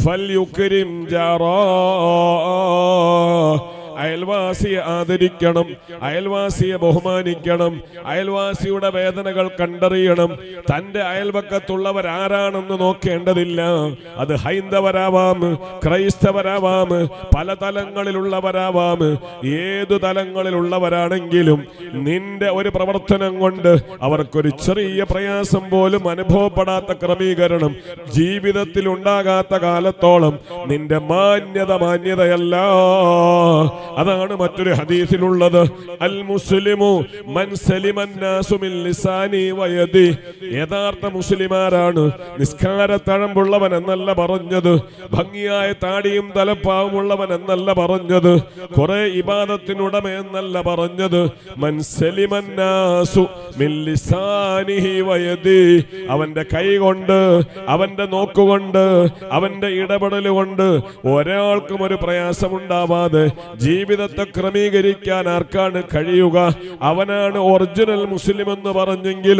ഫൽയുക്രിം ജാറാ, അയൽവാസിയെ ആദരിക്കണം, അയൽവാസിയെ ബഹുമാനിക്കണം, അയൽവാസിയുടെ വേദനകൾ കണ്ടറിയണം. തന്റെ അയൽവക്കത്തുള്ളവരാരാണെന്ന് നോക്കേണ്ടതില്ല. അത് ഹൈന്ദവരാവാം, ക്രൈസ്തവരാവാം, പല തലങ്ങളിലുള്ളവരാവാം. ഏതു തലങ്ങളിലുള്ളവരാണെങ്കിലും നിന്റെ ഒരു പ്രവർത്തനം കൊണ്ട് അവർക്കൊരു ചെറിയ പ്രയാസം പോലും അനുഭവപ്പെടാത്ത ക്രമീകരണം ജീവിതത്തിൽ ഉണ്ടാകാത്ത കാലത്തോളം നിന്റെ മാന്യതയല്ല. അതാണ് മറ്റൊരു ഹദീസിലുള്ളത്, അൽ മുസ്ലിമു മൻ സലിമൻ നാസു മിൻ ലിസാനി വയദി. യഥാർത്ഥ മുസ്ലിമാരാണ് നിസ്കാരത്തഴമ്പുള്ളവൻ എന്നല്ല പറഞ്ഞത്, ഭംഗിയായ താടിയും തലപ്പാവുമുള്ളവൻ എന്നല്ല പറഞ്ഞത്, കുറെ ഇബാദത്തിനുടമ എന്നല്ല പറഞ്ഞത്. മൻ സലിമൻ നാസു മിൻ ലിസാനിഹി വയദി, അവന്റെ കൈ കൊണ്ട്, അവന്റെ നോക്കുകൊണ്ട്, അവന്റെ ഇടപെടൽ കൊണ്ട് ഒരാൾക്കും ഒരു പ്രയാസമുണ്ടാവാതെ ജീവിതത്തെ ക്രമീകരിക്കാൻ ആർക്കാണ് കഴിയുക? അവനാണ് ഒറിജിനൽ മുസ്ലിം എന്ന് പറഞ്ഞെങ്കിൽ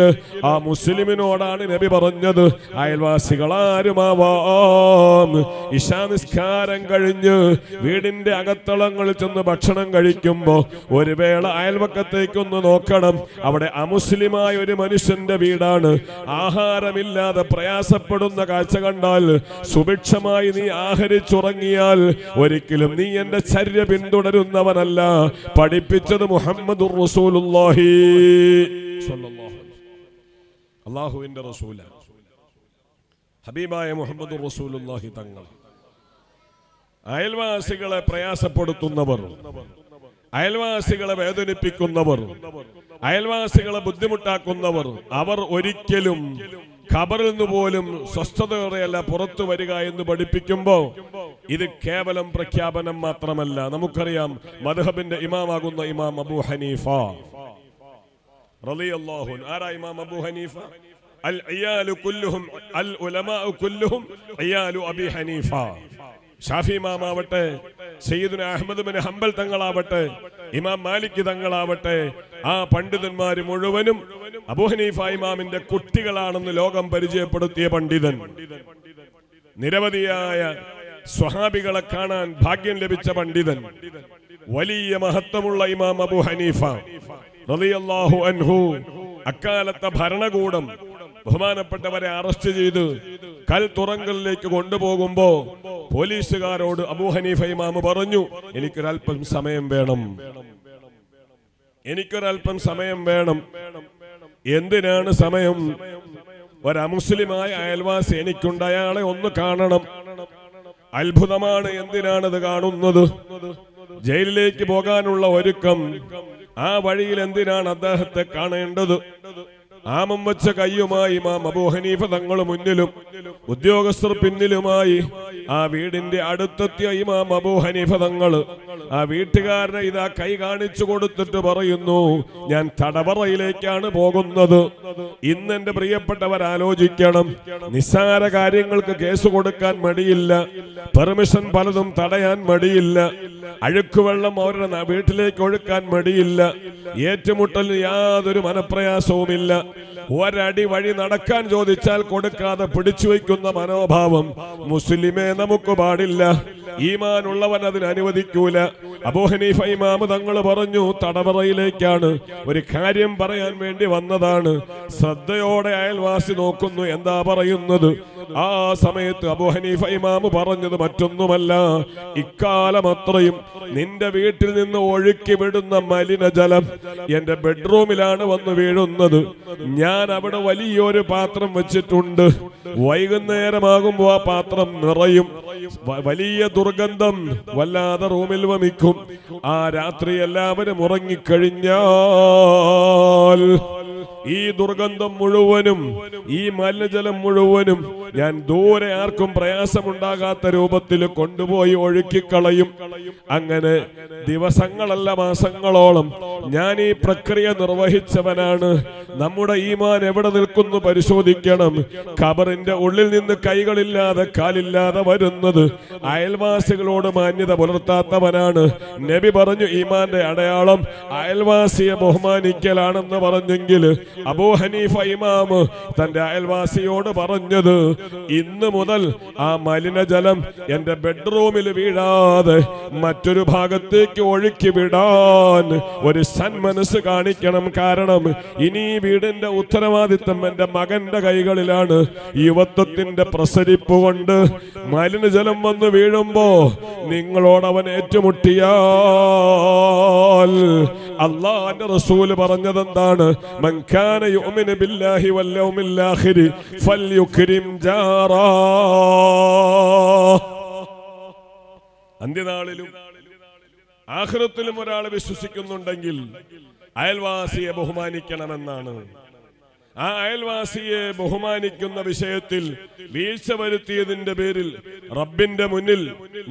ആ മുസ്ലിമിനോടാണ് നബി പറഞ്ഞത് അയൽവാസികളാരുമാവാം. ഇശാ നിസ്കാരം കഴിഞ്ഞ് വീടിന്റെ അകത്തളങ്ങളിൽ ചെന്ന് ഭക്ഷണം കഴിക്കുമ്പോ ഒരു വേള അയൽവക്കത്തേക്കൊന്ന് നോക്കണം. അവിടെ അമുസ്ലിമായ ഒരു മനുഷ്യന്റെ വീടാണ്. ആഹാരമില്ലാതെ പ്രയാസപ്പെടുന്ന കാഴ്ച കണ്ടാൽ സുഭിക്ഷമായി നീ ആഹരിച്ചുറങ്ങിയാൽ ഒരിക്കലും നീ എന്റെ ചര്യ പിന്തുടരുന്നവനല്ല. പഠിപ്പിച്ചത് മുഹമ്മദുർ റസൂലുള്ളാഹി സ്വല്ലല്ലാഹു അലൈഹി വസല്ലം, അല്ലാഹുവിന്റെ റസൂല ഹബീബായ മുഹമ്മദുർ റസൂലുള്ളാഹി തങ്ങൾ. അയൽവാസികളെ പ്രയാസപ്പെടുത്തുന്നവർ, അയൽവാസികളെ വേദനിപ്പിക്കുന്നവർ, അയൽവാസികളെ ബുദ്ധിമുട്ടാക്കുന്നവർ അവർ ഒരിക്കലും ഖബറിൽ നിന്ന് പോലും സ്വസ്ഥതയോടെയല്ല പുറത്തു വരിക എന്ന് പഠിപ്പിക്കുമ്പോ ഇത് കേവലം പ്രഖ്യാപനം മാത്രമല്ല. നമുക്കറിയാം മദ്ഹബിന്റെ ഇമാമാകുന്ന ഇമാം അബൂ ഹനീഫ റളിയല്ലാഹു അൻഹു. ആരാ ഇമാം അബൂ ഹനീഫ? അൽ ഇയാലു കുല്ലുഹും അൽ ഉലമാഉ കുല്ലുഹും ഇയാലു അബീ ഹനീഫ. ഷാഫി ഇമാമാവട്ടെ, സയ്യിദുന അഹ്മദ് ബിൻ ഹംബൽ തങ്ങളാവട്ടെ, ഇമാം മാലിക് തങ്ങളാവട്ടെ, ആ പണ്ഡിതന്മാർ മുഴുവനും അബൂ ഹനീഫ ഇമാമിന്റെ കുട്ടികളാണെന്ന് ലോകം പരിചയപ്പെടുത്തിയ പണ്ഡിതൻ. നിരവധിയായ സ്വഹാബികളെ കാണാൻ ഭാഗ്യം ലഭിച്ച പണ്ഡിതൻ, വലിയ മഹത്വമുള്ള ഇമാം അബൂ ഹനീഫ റളിയല്ലാഹു അൻഹു. അക്കാലത്തെ ഭരണകൂടം ബഹുമാനപ്പെട്ടവരെ അറസ്റ്റ് ചെയ്ത് കൽ തുറങ്കലിലേക്ക് കൊണ്ടുപോകുമ്പോ പോലീസുകാരോട് അബൂ ഹനീഫ ഇമാം പറഞ്ഞു, എനിക്കൊരൽപ്പം സമയം വേണം, എനിക്കൊരൽപ്പം സമയം വേണം. എന്തിനാണ് സമയം? ഒരമുസ്ലിമായ അയൽവാസി എനിക്കുണ്ട്, അയാളെ ഒന്ന് കാണണം. അത്ഭുതമാണ്, എന്തിനാണത് കാണുന്നത്? ജയിലിലേക്ക് പോകാനുള്ള ഒരുക്കം, ആ വഴിയിൽ എന്തിനാണ് അദ്ദേഹത്തെ കാണേണ്ടത്? ആമം വെച്ച കയ്യുമായി ഇമാം അബൂ ഹനീഫ തങ്ങൾ മുന്നിലും ഉദ്യോഗസ്ഥർ പിന്നിലുമായി ആ വീടിന്റെ അടുത്തെത്തിയ ഇമാം അബൂ ഹനീഫ തങ്ങള് ആ വീട്ടുകാരനെ ഇതാ കൈ കാണിച്ചു കൊടുത്തിട്ട് പറയുന്നു, ഞാൻ തടവറയിലേക്കാണ് പോകുന്നത്. ഇന്ന് എന്റെ പ്രിയപ്പെട്ടവർ ആലോചിക്കണം, നിസ്സാര കാര്യങ്ങൾക്ക് കേസ് കൊടുക്കാൻ മടിയില്ല, പെർമിഷൻ പലതും തടയാൻ മടിയില്ല, അഴുക്കുവെള്ളം അവരുടെ വീട്ടിലേക്ക് ഒഴുക്കാൻ മടിയില്ല, ഏറ്റുമുട്ടലിന് യാതൊരു മനപ്രയാസവുമില്ല, ഒരടി വഴി നടക്കാൻ ചോദിച്ചാൽ കൊടുക്കാതെ പിടിച്ചു വയ്ക്കുന്ന മനോഭാവം മുസ്ലിമേ നമുക്ക് പാടില്ല. ഈമാനുള്ളവൻ അതിന് അനുവദിക്കൂല. അബൂ ഹനീഫ ഇമാം തങ്ങൾ പറഞ്ഞു, തടവറയിലേക്കാണ്, ഒരു കാര്യം പറയാൻ വേണ്ടി വന്നതാണ്. ശ്രദ്ധയോടെ അയൽവാസി നോക്കുന്നു, എന്താ പറയുന്നത്? ആ സമയത്ത് അബൂ ഹനീഫ ഇമാം പറഞ്ഞത് മറ്റൊന്നുമല്ല, ഇക്കാലം അത്രയും നിന്റെ വീട്ടിൽ നിന്ന് ഒഴുക്കി വിടുന്ന മലിനജലം എന്റെ ബെഡ്റൂമിലാണ് വന്ന് വീഴുന്നത്. ഞാൻ അവിടെ വലിയൊരു പാത്രം വെച്ചിട്ടുണ്ട്. വൈകുന്നേരമാകുമ്പോ ആ പാത്രം നിറയും. വലിയ ദുർഗന്ധം വല്ലാതെ റൂമിൽ വമിക്കും. ആ രാത്രി എല്ലാവരും ഉറങ്ങിക്കഴിഞ്ഞാൽ ഈ ദുർഗന്ധം മുഴുവനും, ഈ മലിനജലം മുഴുവനും ഞാൻ ദൂരെ ആർക്കും പ്രയാസമുണ്ടാകാത്ത രൂപത്തിൽ കൊണ്ടുപോയി ഒഴുക്കിക്കളയും. അങ്ങനെ ദിവസങ്ങളല്ല മാസങ്ങളോളം ഞാൻ ഈ പ്രക്രിയ നിർവഹിച്ചവനാണ്. നമ്മുടെ ഈമാൻ എവിടെ നിൽക്കുന്നു പരിശോധിക്കണം. ഖബറിന്റെ ഉള്ളിൽ നിന്ന് കൈകളില്ലാതെ കാലില്ലാതെ വരുന്നത് അയൽവാസികളോട് മാന്യത പുലർത്താത്തവനാണ്. നബി പറഞ്ഞു, ഈമാന്റെ അടയാളം അയൽവാസിയെ ബഹുമാനിക്കലാണെന്ന് പറഞ്ഞെങ്കിൽ അബൂ ഹനീഫ ഇമാം തന്റെ അയൽവാസിയോട് പറഞ്ഞത്, ഇന്ന് മുതൽ ആ മലിനജലം എന്റെ ബെഡ്റൂമിൽ വീഴാതെ മറ്റൊരു ഭാഗത്തേക്ക് ഒഴുക്കി വിടാൻ ഒരു സന്മനസ് കാണിക്കണം. കാരണം ഇനി വീടിന്റെ ഉത്തരവാദിത്തം എന്റെ മകന്റെ കൈകളിലാണ്. യുവത്വത്തിന്റെ പ്രസരിപ്പ് കൊണ്ട് മലിനജലം വന്ന് വീഴുമ്പോ നിങ്ങളോടവൻ ഏറ്റുമുട്ടിയാൽ അല്ലാഹുവിന്റെ റസൂൽ പറഞ്ഞതെന്താണ്? മൻ കാന യുഅ്മിനു ബില്ലാഹി വൽ യൗമിൽ ആഖിർ ഫൽയുക്രിം ജാറാ. അന്ത്യനാളിലും ആഖിറത്തിലും ഒരാൾ വിശ്വസിക്കുന്നുണ്ടെങ്കിൽ അയൽവാസിയെ ബഹുമാനിക്കണമെന്നാണ്. ആ അയൽവാസിയെ ബഹുമാനിക്കുന്ന വിഷയത്തിൽ വീഴ്ച വരുത്തിയതിന്റെ പേരിൽ റബ്ബിന്റെ മുന്നിൽ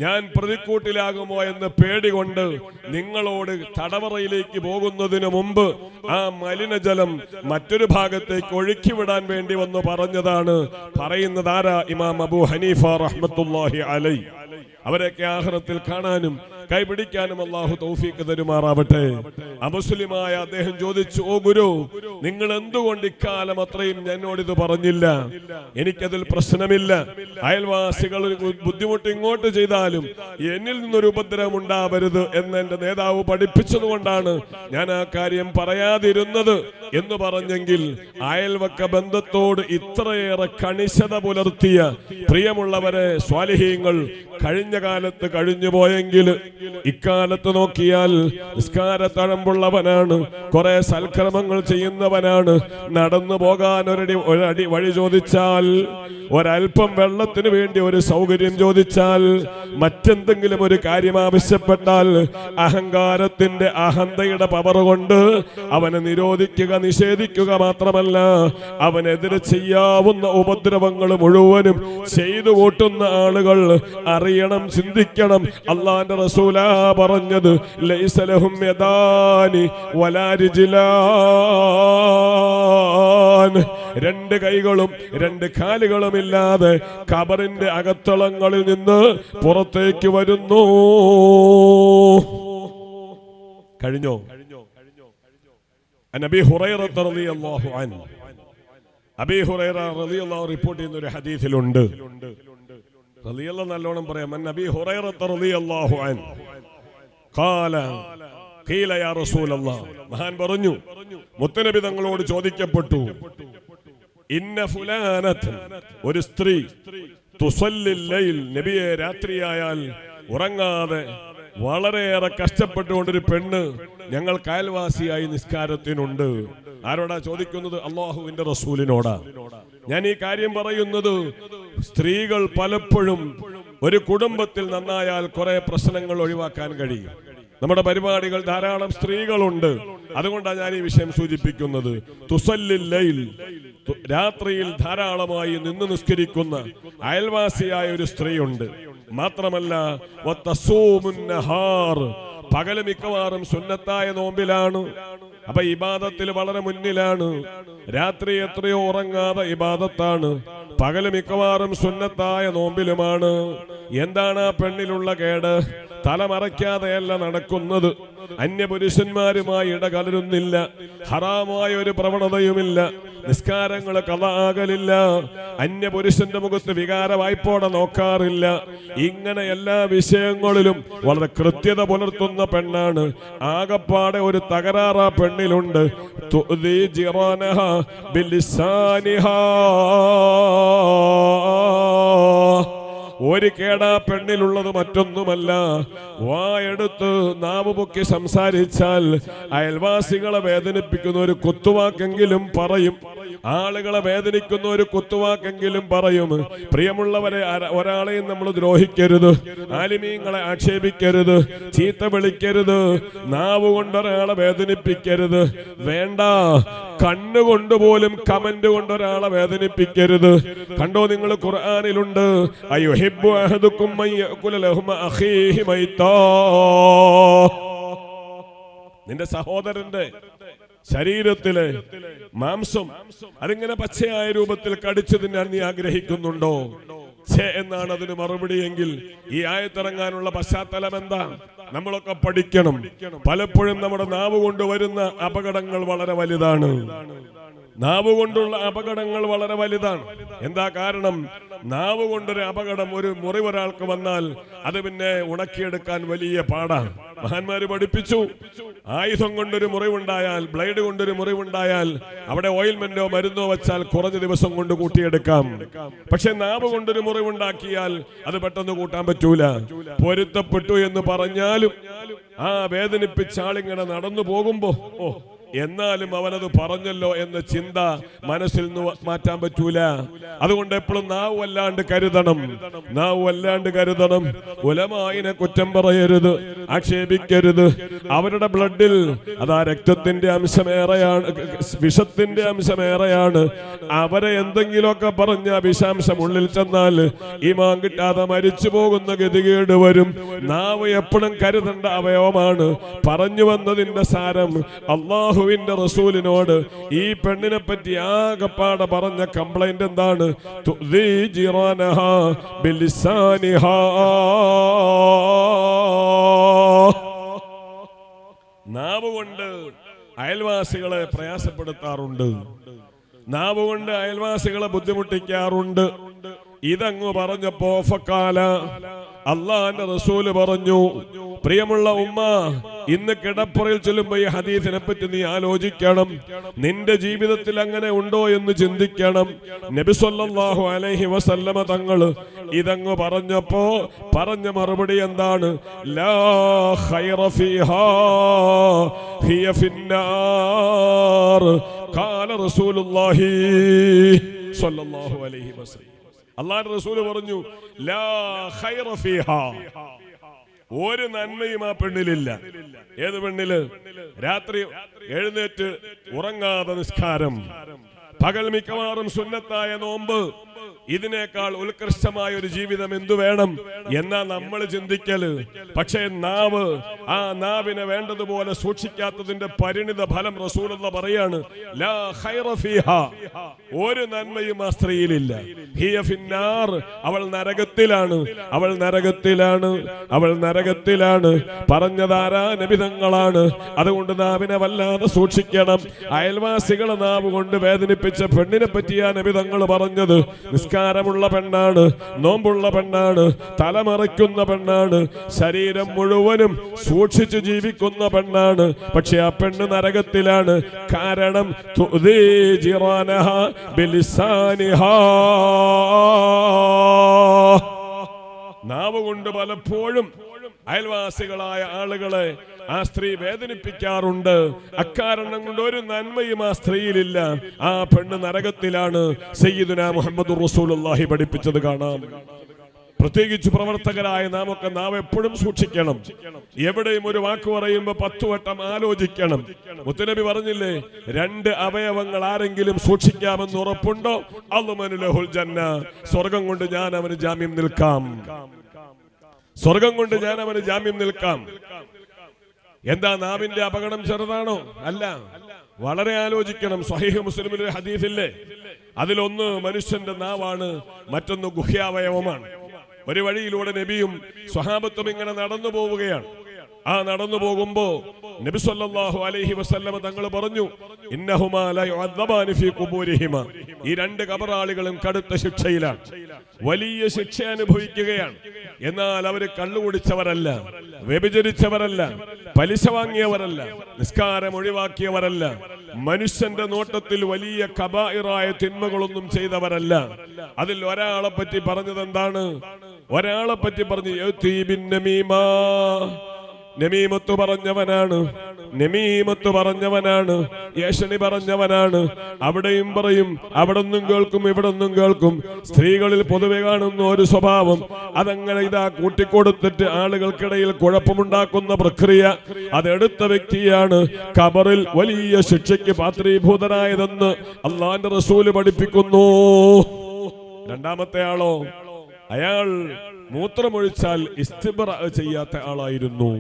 ഞാൻ പ്രതിക്കൂട്ടിലാകുമോ എന്ന പേടി കൊണ്ട് നിങ്ങളോട് തടവറയിലേക്ക് പോകുന്നതിന് മുമ്പ് ആ മലിനജലം മറ്റൊരു ഭാഗത്തേക്ക് ഒഴുക്കിവിടാൻ വേണ്ടി വന്നു പറഞ്ഞതാണ്. പറയുന്നത് ആരാ? ഇമാം അബൂ ഹനീഫ റഹ്മത്തുള്ളാഹി അലൈഹി. അവരൊക്കെ ആഖിറത്തിൽ കാണാനും കൈപിടിക്കാനും അല്ലാഹു തൗഫീഖ് തരുമാറാവട്ടെ. അമുസ്ലിമായ അദ്ദേഹം ചോദിച്ചു, ഓ ഗുരു, നിങ്ങൾ എന്തുകൊണ്ട് ഇക്കാലം അത്രയും എന്നോടിത് പറഞ്ഞില്ല? എനിക്കതിൽ പ്രശ്നമില്ല. അയൽവാസികൾ ബുദ്ധിമുട്ട് ഇങ്ങോട്ട് ചെയ്താലും എന്നിൽ നിന്നൊരു ഉപദ്രവം ഉണ്ടാവരുത് എന്ന് എന്റെ നേതാവ് പഠിപ്പിച്ചതുകൊണ്ടാണ് ഞാൻ ആ കാര്യം പറയാതിരുന്നത് എന്ന് പറഞ്ഞെങ്കിൽ, അയൽവക്ക ബന്ധത്തോട് ഇത്രയേറെ കണിശത പുലർത്തിയ പ്രിയമുള്ളവരെ സ്വാലിഹീങ്ങൾ കഴിഞ്ഞ കാലത്ത് കഴിഞ്ഞു പോയെങ്കിൽ ഇക്കാലത്ത് നോക്കിയാൽ നിസ്കാരത്തഴമ്പുള്ളവനാണ്, കുറെ സൽക്രമങ്ങൾ ചെയ്യുന്നവനാണ്. നടന്നു പോകാൻ ഒരടി വഴി ചോദിച്ചാൽ, ഒരൽപ്പം വെള്ളത്തിന് വേണ്ടി ഒരു സൗകര്യം ചോദിച്ചാൽ, മറ്റെന്തെങ്കിലും ഒരു കാര്യം ആവശ്യപ്പെട്ടാൽ അഹങ്കാരത്തിന്റെ അഹന്തയുടെ പവർ കൊണ്ട് അവനെ നിരോധിക്കുക, നിഷേധിക്കുക മാത്രമല്ല അവനെതിരെ ചെയ്യാവുന്ന ഉപദ്രവങ്ങൾ മുഴുവനും ചെയ്തു കൂട്ടുന്ന ആളുകൾ അറിയണം, ചിന്തിക്കണം. അല്ലാഹുവിന്റെ റസൂലാ പറഞ്ഞത്, ലൈസ ലഹും യദാനി വലാ റിജ്ലാൻ. രണ്ട് കൈകളും രണ്ട് കാലുകളും ഇല്ലാതെ ഖബറിന്റെ അകത്തളങ്ങളിൽ നിന്ന് പുറത്തേക്ക് വരുന്നു. കഴിഞ്ഞോ? നബി ഹുറൈറ റളിയല്ലാഹു അൻഹു, അബീ ഹുറൈറ റളിയല്ലാഹു റിപ്പോർട്ട് ചെയ്യുന്ന ഒരു ഹദീസിലുണ്ട്. റളിയല്ലാഹു നല്ലോണം പറയാം. നബി ഹുറൈറ റളിയല്ലാഹു അൻഹു ഖാല ഖീല യാ റസൂലല്ലാഹ്, മഹാൻ പറഞ്ഞു, മുത്തനബി തങ്ങളോട് ചോദിക്കപ്പെട്ടു, ഇന്ന ഫുലാനത്ത്, ഒരു സ്ത്രീ, തുസല്ലിൽ ലൈൽ, നബിയെ രാത്രിയായാൽ ഉറങ്ങാതെ വളരെയേറെ കഷ്ടപ്പെട്ടുകൊണ്ടൊരു പെണ്ണ് ഞങ്ങൾ അയൽവാസിയായി നിസ്കാരത്തിനുണ്ട്. ആരോടാ ചോദിക്കുന്നത്? അല്ലാഹുവിന്റെ റസൂലിനോടാ. ഞാൻ ഈ കാര്യം പറയുന്നത്, സ്ത്രീകൾ പലപ്പോഴും ഒരു കുടുംബത്തിൽ നന്നായാൽ കുറെ പ്രശ്നങ്ങൾ ഒഴിവാക്കാൻ കഴിയും. നമ്മുടെ പരിപാടികൾ ധാരാളം സ്ത്രീകളുണ്ട്. അതുകൊണ്ടാണ് ഞാൻ ഈ വിഷയം സൂചിപ്പിക്കുന്നത്. തുസല്ലിൽ ലൈൽ, രാത്രിയിൽ ധാരാളമായി നിന്ന് നിസ്കരിക്കുന്ന അയൽവാസിയായ ഒരു സ്ത്രീയുണ്ട്. മാത്രമല്ല വതസൂമുൻ നഹാർ, പകല് മിക്കവാറും സുന്നത്തായ നോമ്പിലാണ്. അപ്പൊ ഇബാദത്തിൽ വളരെ മുന്നിലാണ്. രാത്രി എത്രയോ ഉറങ്ങാതെ ഇബാദത്താണ്. പകല് മിക്കവാറും സുന്നത്തായ നോമ്പിലുമാണ്. എന്താണ് ആ പെണ്ണിലുള്ള കേട്? തലമറയ്ക്കാതെയല്ല നടക്കുന്നത്, അന്യപുരുഷന്മാരുമായി ഇടകലരുന്നില്ല, ഹറാമായ ഒരു പ്രവണതയുമില്ല, നിസ്കാരങ്ങൾ കളാകലില്ല, അന്യപുരുഷന്റെ മുഖത്ത് വികാര വായ്പോടെ നോക്കാറില്ല. ഇങ്ങനെ എല്ലാ വിഷയങ്ങളിലും വളരെ കൃത്യത പുലർത്തുന്ന പെണ്ണാണ്. ആകപ്പാടെ ഒരു തകരാറ് ആ പെണ്ണിലുണ്ട്. തുഅ്ദി ജിറാനഹ ബിലിസാനിഹാ, ഒരു കേടാ പെണ്ണിലുള്ളത് മറ്റൊന്നുമല്ല. വായെടുത്ത് നാവ് പൊക്കി സംസാരിച്ചാൽ അയൽവാസികളെ വേദനിപ്പിക്കുന്ന ഒരു കുത്തുവാക്കെങ്കിലും പറയും, ആളുകളെ വേദനിക്കുന്ന ഒരു കുത്തുവാക്കെങ്കിലും പറയും. പ്രിയമുള്ളവരെ, ഒരാളെയും നമ്മൾ ദ്രോഹിക്കരുത്, ആലിമീങ്ങളെ ആക്ഷേപിക്കരുത്, ചീത്ത വിളിക്കരുത്, നാവ് കൊണ്ടൊരാളെ വേദനിപ്പിക്കരുത്. വേണ്ട, കണ്ണുകൊണ്ടുപോലും കമന്റ് കൊണ്ടൊരാളെ വേദനിപ്പിക്കരുത്. കണ്ടോ, നിങ്ങൾ ഖുർആനിലുണ്ട്, അയുഹിബ്ബു അഹദുക്കും അൻ യഅകുല ലഹുമ അഖീഹി മൈതാ, നിന്റെ സഹോദരന്റെ ശരീരത്തിലെ മാംസം അതിങ്ങനെ പച്ചയായ രൂപത്തിൽ കടിച്ചു തിന്നാൻ നീ ആഗ്രഹിക്കുന്നുണ്ടോ? എന്നാണ് അതിന് മറുപടിയെങ്കിൽ ഈ ആയത്തിറങ്ങാനുള്ള പശ്ചാത്തലം എന്താ? നമ്മളൊക്കെ പഠിക്കണം. പലപ്പോഴും നമ്മുടെ നാവ് കൊണ്ടുവരുന്ന അപകടങ്ങൾ വളരെ വലുതാണ്. നാവ് കൊണ്ടുള്ള അപകടങ്ങൾ വളരെ വലുതാണ്. എന്താ കാരണം? നാവ് കൊണ്ടൊരു അപകടം, ഒരു മുറിവ് ഒരാൾക്ക് വന്നാൽ അത് പിന്നെ ഉണക്കിയെടുക്കാൻ വലിയ പാടാണ്. മഹാന്മാര് പഠിപ്പിച്ചു, ആയുധം കൊണ്ടൊരു മുറിവുണ്ടായാൽ, ബ്ലേഡ് കൊണ്ടൊരു മുറിവുണ്ടായാൽ അവിടെ ഓയിൽമെന്റോ മരുന്നോ വെച്ചാൽ കുറഞ്ഞ ദിവസം കൊണ്ട് കൂട്ടിയെടുക്കാം. പക്ഷെ നാവ് കൊണ്ടൊരു മുറിവുണ്ടാക്കിയാൽ അത് പെട്ടെന്ന് കൂട്ടാൻ പറ്റൂല. പൊരുത്തപ്പെട്ടു എന്ന് പറഞ്ഞാലും ആ വേദനിപ്പിച്ച ആളിങ്ങനെ നടന്നു പോകുമ്പോ എന്നാലും അവനത് പറഞ്ഞല്ലോ എന്ന ചിന്ത മനസ്സിൽ നിന്ന് മാറ്റാൻ പറ്റൂല. അതുകൊണ്ട് എപ്പോഴും നാവ് വല്ലാണ്ട് കരുതണം, നാവ് വല്ലാണ്ട് കരുതണം. ഉലമായിനെ കുറ്റം പറയരുത്, ആക്ഷേപിക്കരുത്. അവരുടെ ബ്ലഡിൽ അതാ രക്തത്തിന്റെ അംശമേറെയാണ്, വിഷത്തിന്റെ അംശമേറെയാണ്. അവരെ എന്തെങ്കിലുമൊക്കെ പറഞ്ഞ വിഷാംശം ഉള്ളിൽ ചെന്നാൽ ഈമാൻ കിട്ടാതെ മരിച്ചു പോകുന്ന ഗതികേട് വരും. നാവ് എപ്പോഴും കരുതേണ്ട അവയവമാണ്. പറഞ്ഞു വന്നതിന്റെ സാരം, അള്ളാഹുവിന്റെ റസൂലിനോട് ഈ പെണ്ണിനെ പറ്റി ആകപ്പാടെ പറഞ്ഞ കംപ്ലൈന്റ് എന്താണ്? തുഅ്ദി ജിറാനഹാ ബിലിസാനിഹാ, നാവ് കൊണ്ട് അയൽവാസികളെ പ്രയാസപ്പെടുത്താറുണ്ട്, നാവ് കൊണ്ട് അയൽവാസികളെ ബുദ്ധിമുട്ടിക്കാറുണ്ട്. ഇതങ്ങ് പറഞ്ഞപ്പോ ഫഖാല, അള്ളാന്റെ റസൂല് പറഞ്ഞു, പ്രിയമുള്ള ഉമ്മ, ഇന്ന് കിടപ്പുറയിൽ ചൊല്ലുമ്പോ ഈ ഹദീസിനെ പറ്റി നീ ആലോചിക്കണം. നിന്റെ ജീവിതത്തിൽ അങ്ങനെ ഉണ്ടോ എന്ന് ചിന്തിക്കണം. നബി സല്ലല്ലാഹു അലൈഹി വസല്ലമ തങ്ങള് ഇതങ്ങ് പറഞ്ഞപ്പോ പറഞ്ഞ മറുപടി എന്താണ്? ലാ ഖൈറ ഫീഹാ ഹിയ ഫിന്നാർ ഖാല റസൂലുള്ളാഹി സ്വല്ലല്ലാഹു അലൈഹി വസല്ലം. അല്ലാഹുവിന്റെ റസൂൽ പറഞ്ഞു, ലാ ഖൈറ ഫീഹാ, ഒരു നന്മയും ആ പെണ്ണിലില്ല. ഏത് പെണ്ണില്? രാത്രി എഴുന്നേറ്റ് ഉറങ്ങാതെ നിസ്കാരം, പകൽ മിക്കവാറും സുന്നത്തായ നോമ്പ്, ഇതിനേക്കാൾ ഉത്കൃഷ്ടമായ ഒരു ജീവിതം എന്തു വേണം എന്നാ നമ്മൾ ചിന്തിക്കല്. പക്ഷേ നാവ്, ആ നാവിനെ വേണ്ടതുപോലെ സൂക്ഷിക്കാത്തതിന്റെ പരിണിത ഫലം റസൂലുള്ളാഹി പറയാണ്, ലാ ഖൈറ ഫീഹാ, ഒരു നന്മയും ആ സ്ത്രീയിലില്ല. ഹിയ ഫിന്നാർ, അവൾ നരകത്തിലാണ്, അവൾ നരകത്തിലാണ്, അവൾ നരകത്തിലാണ്. പറഞ്ഞതാരാ? നബി തങ്ങളാണ്. അതുകൊണ്ട് നാവിനെ വല്ലാതെ സൂക്ഷിക്കണം. അയൽവാസികളെ നാവ് കൊണ്ട് വേദനിപ്പിച്ച പെണ്ണിനെ പറ്റിയാ നബി തങ്ങൾ പറഞ്ഞത്. നിസ്കാരമുള്ള പെണ്ണാണ്, നോമ്പുള്ള പെണ്ണാണ്, തലമറയ്ക്കുന്ന പെണ്ണാണ്, ശരീരം മുഴുവനും സൂക്ഷിച്ചു ജീവിക്കുന്ന പെണ്ണാണ്. പക്ഷെ ആ പെണ്ണ് നരകത്തിലാണ്. കാരണം തുഅ്ദി ജിറാനഹാ ബിലിസാനിഹാ, നാവ് കൊണ്ട് പലപ്പോഴും അയൽവാസികളായ ആളുകളെ ആ സ്ത്രീ വേദനിപ്പിക്കാറുണ്ട്. അക്കാരണം കൊണ്ട് ഒരു നന്മയും ആ സ്ത്രീയിലില്ല. ആ പെണ്ണ് നരകത്തിലാണ്. സയ്യിദുനാ മുഹമ്മദുർ റസൂലുള്ളാഹി പഠിപ്പിച്ചത് കാണാം. പ്രത്യേകിച്ച് പ്രവർത്തകരായ നാം ഒക്കെ നാം എപ്പോഴും സൂക്ഷിക്കണം. എവിടെയും ഒരു വാക്ക് പറയുമ്പോൾ 10 വട്ടം ആലോചിക്കണം. മുത്തുനബി പറഞ്ഞില്ലേ, 2 അവയവങ്ങൾ ആരെങ്കിലും സൂക്ഷിക്കാമെന്ന് ഉറപ്പുണ്ടോ, അദ്മനു ലഹുൽ ജന്ന, സ്വർഗം കൊണ്ട് ഞാൻ അവന് ജാമ്യം നിൽക്കാം. സ്വർഗം കൊണ്ട് ഞാൻ അവന് ജാമ്യം നിൽക്കാം. എന്താ, നാവിന്റെ അപകടം ചെറുതാണോ? അല്ല, വളരെ ആലോചിക്കണം. സ്വഹീഹ് മുസ്ലിമിൽ ഒരു ഹദീസില്ലേ, അതിലൊന്ന് മനുഷ്യന്റെ നാവാണ്, മറ്റൊന്ന് ഗുഹ്യാവയവമാണ്. ഒരു വഴിയിലൂടെ നബിയും സ്വഹാബത്തും ഇങ്ങനെ നടന്നു പോവുകയാണ്. ആ നടന്നു പോകുമ്പോ നബി സല്ലല്ലാഹു അലൈഹി വസല്ലമ തങ്ങൾ പറഞ്ഞു, ഇന്നഹുമാ ലാ യുഅദ്ദബാനി ഫീ ഖുബൂരിഹിമാ, ഈ 2 കബറാളികളും കടുത്ത ശിക്ഷയിലാണ്, വലിയ ശിക്ഷ അനുഭവിക്കുകയാണ്. എന്നാൽ അവര് കള്ളുകുടിച്ചവരല്ല, വ്യഭിചരിച്ചവരല്ല, പലിശ വാങ്ങിയവരല്ല, നിസ്കാരം ഒഴിവാക്കിയവരല്ല, മനുഷ്യന്റെ നോട്ടത്തിൽ വലിയ കബായിറായ തിന്മകളൊന്നും ചെയ്തവരല്ല. അതിൽ ഒരാളെ പറ്റി പറഞ്ഞത് എന്താണ്? ഒരാളെ പറ്റി പറഞ്ഞു, നമീമത്ത് പറഞ്ഞവനാണ്, നമീമത്ത് പറഞ്ഞവനാണ്, യേശനി പറഞ്ഞവനാണ്. അവിടെയും പറയും, അവിടെ നിന്നും കേൾക്കും, ഇവിടെ നിന്നും കേൾക്കും. സ്ത്രീകളിൽ പൊതുവെ കാണുന്ന ഒരു സ്വഭാവം, അതങ്ങനെ ഇതാ കൂട്ടിക്കൊടുത്തിട്ട് ആളുകൾക്കിടയിൽ കുഴപ്പമുണ്ടാക്കുന്ന പ്രക്രിയ, അതെടുത്ത വ്യക്തിയാണ് ഖബറിൽ വലിയ ശിക്ഷയ്ക്ക് പാത്രീഭൂതനായതെന്ന് അള്ളാന്റെ റസൂല് പഠിപ്പിക്കുന്നു. രണ്ടാമത്തെ ആളോ, അയാൾ മൂത്രമൊഴിച്ചാൽ ഇസ്തിബ്റ ചെയ്യാത്ത ആളായിരുന്നു.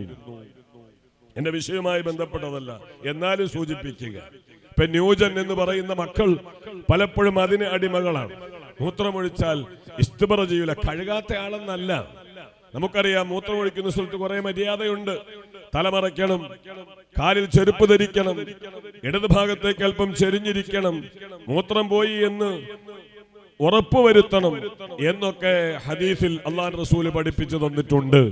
എന്റെ വിഷയവുമായി ബന്ധപ്പെട്ടതല്ല, എന്നാലും സൂചിപ്പിക്കുക. ഇപ്പൊ ന്യൂജൻ എന്ന് പറയുന്ന മക്കൾ പലപ്പോഴും അതിന് അടിമകളാണ്. മൂത്രമൊഴിച്ചാൽ ഇസ്തിബ്റ ചെയ്യൂല, കഴുകാത്ത ആളെന്നല്ല. നമുക്കറിയാം, മൂത്രമൊഴിക്കുന്ന സ്ഥലത്ത് കുറെ മര്യാദയുണ്ട്. തലമറയ്ക്കണം, കാലിൽ ചെരുപ്പ് ധരിക്കണം, ഇടത് ഭാഗത്തേക്ക് അല്പം ചെരിഞ്ഞിരിക്കണം, മൂത്രം പോയി എന്ന് ഉറപ്പുവരുത്തണം എന്നൊക്കെ ഹദീസിൽ അല്ലാഹുവിന്റെ റസൂല് പഠിപ്പിച്ചു തന്നിട്ടുണ്ട്.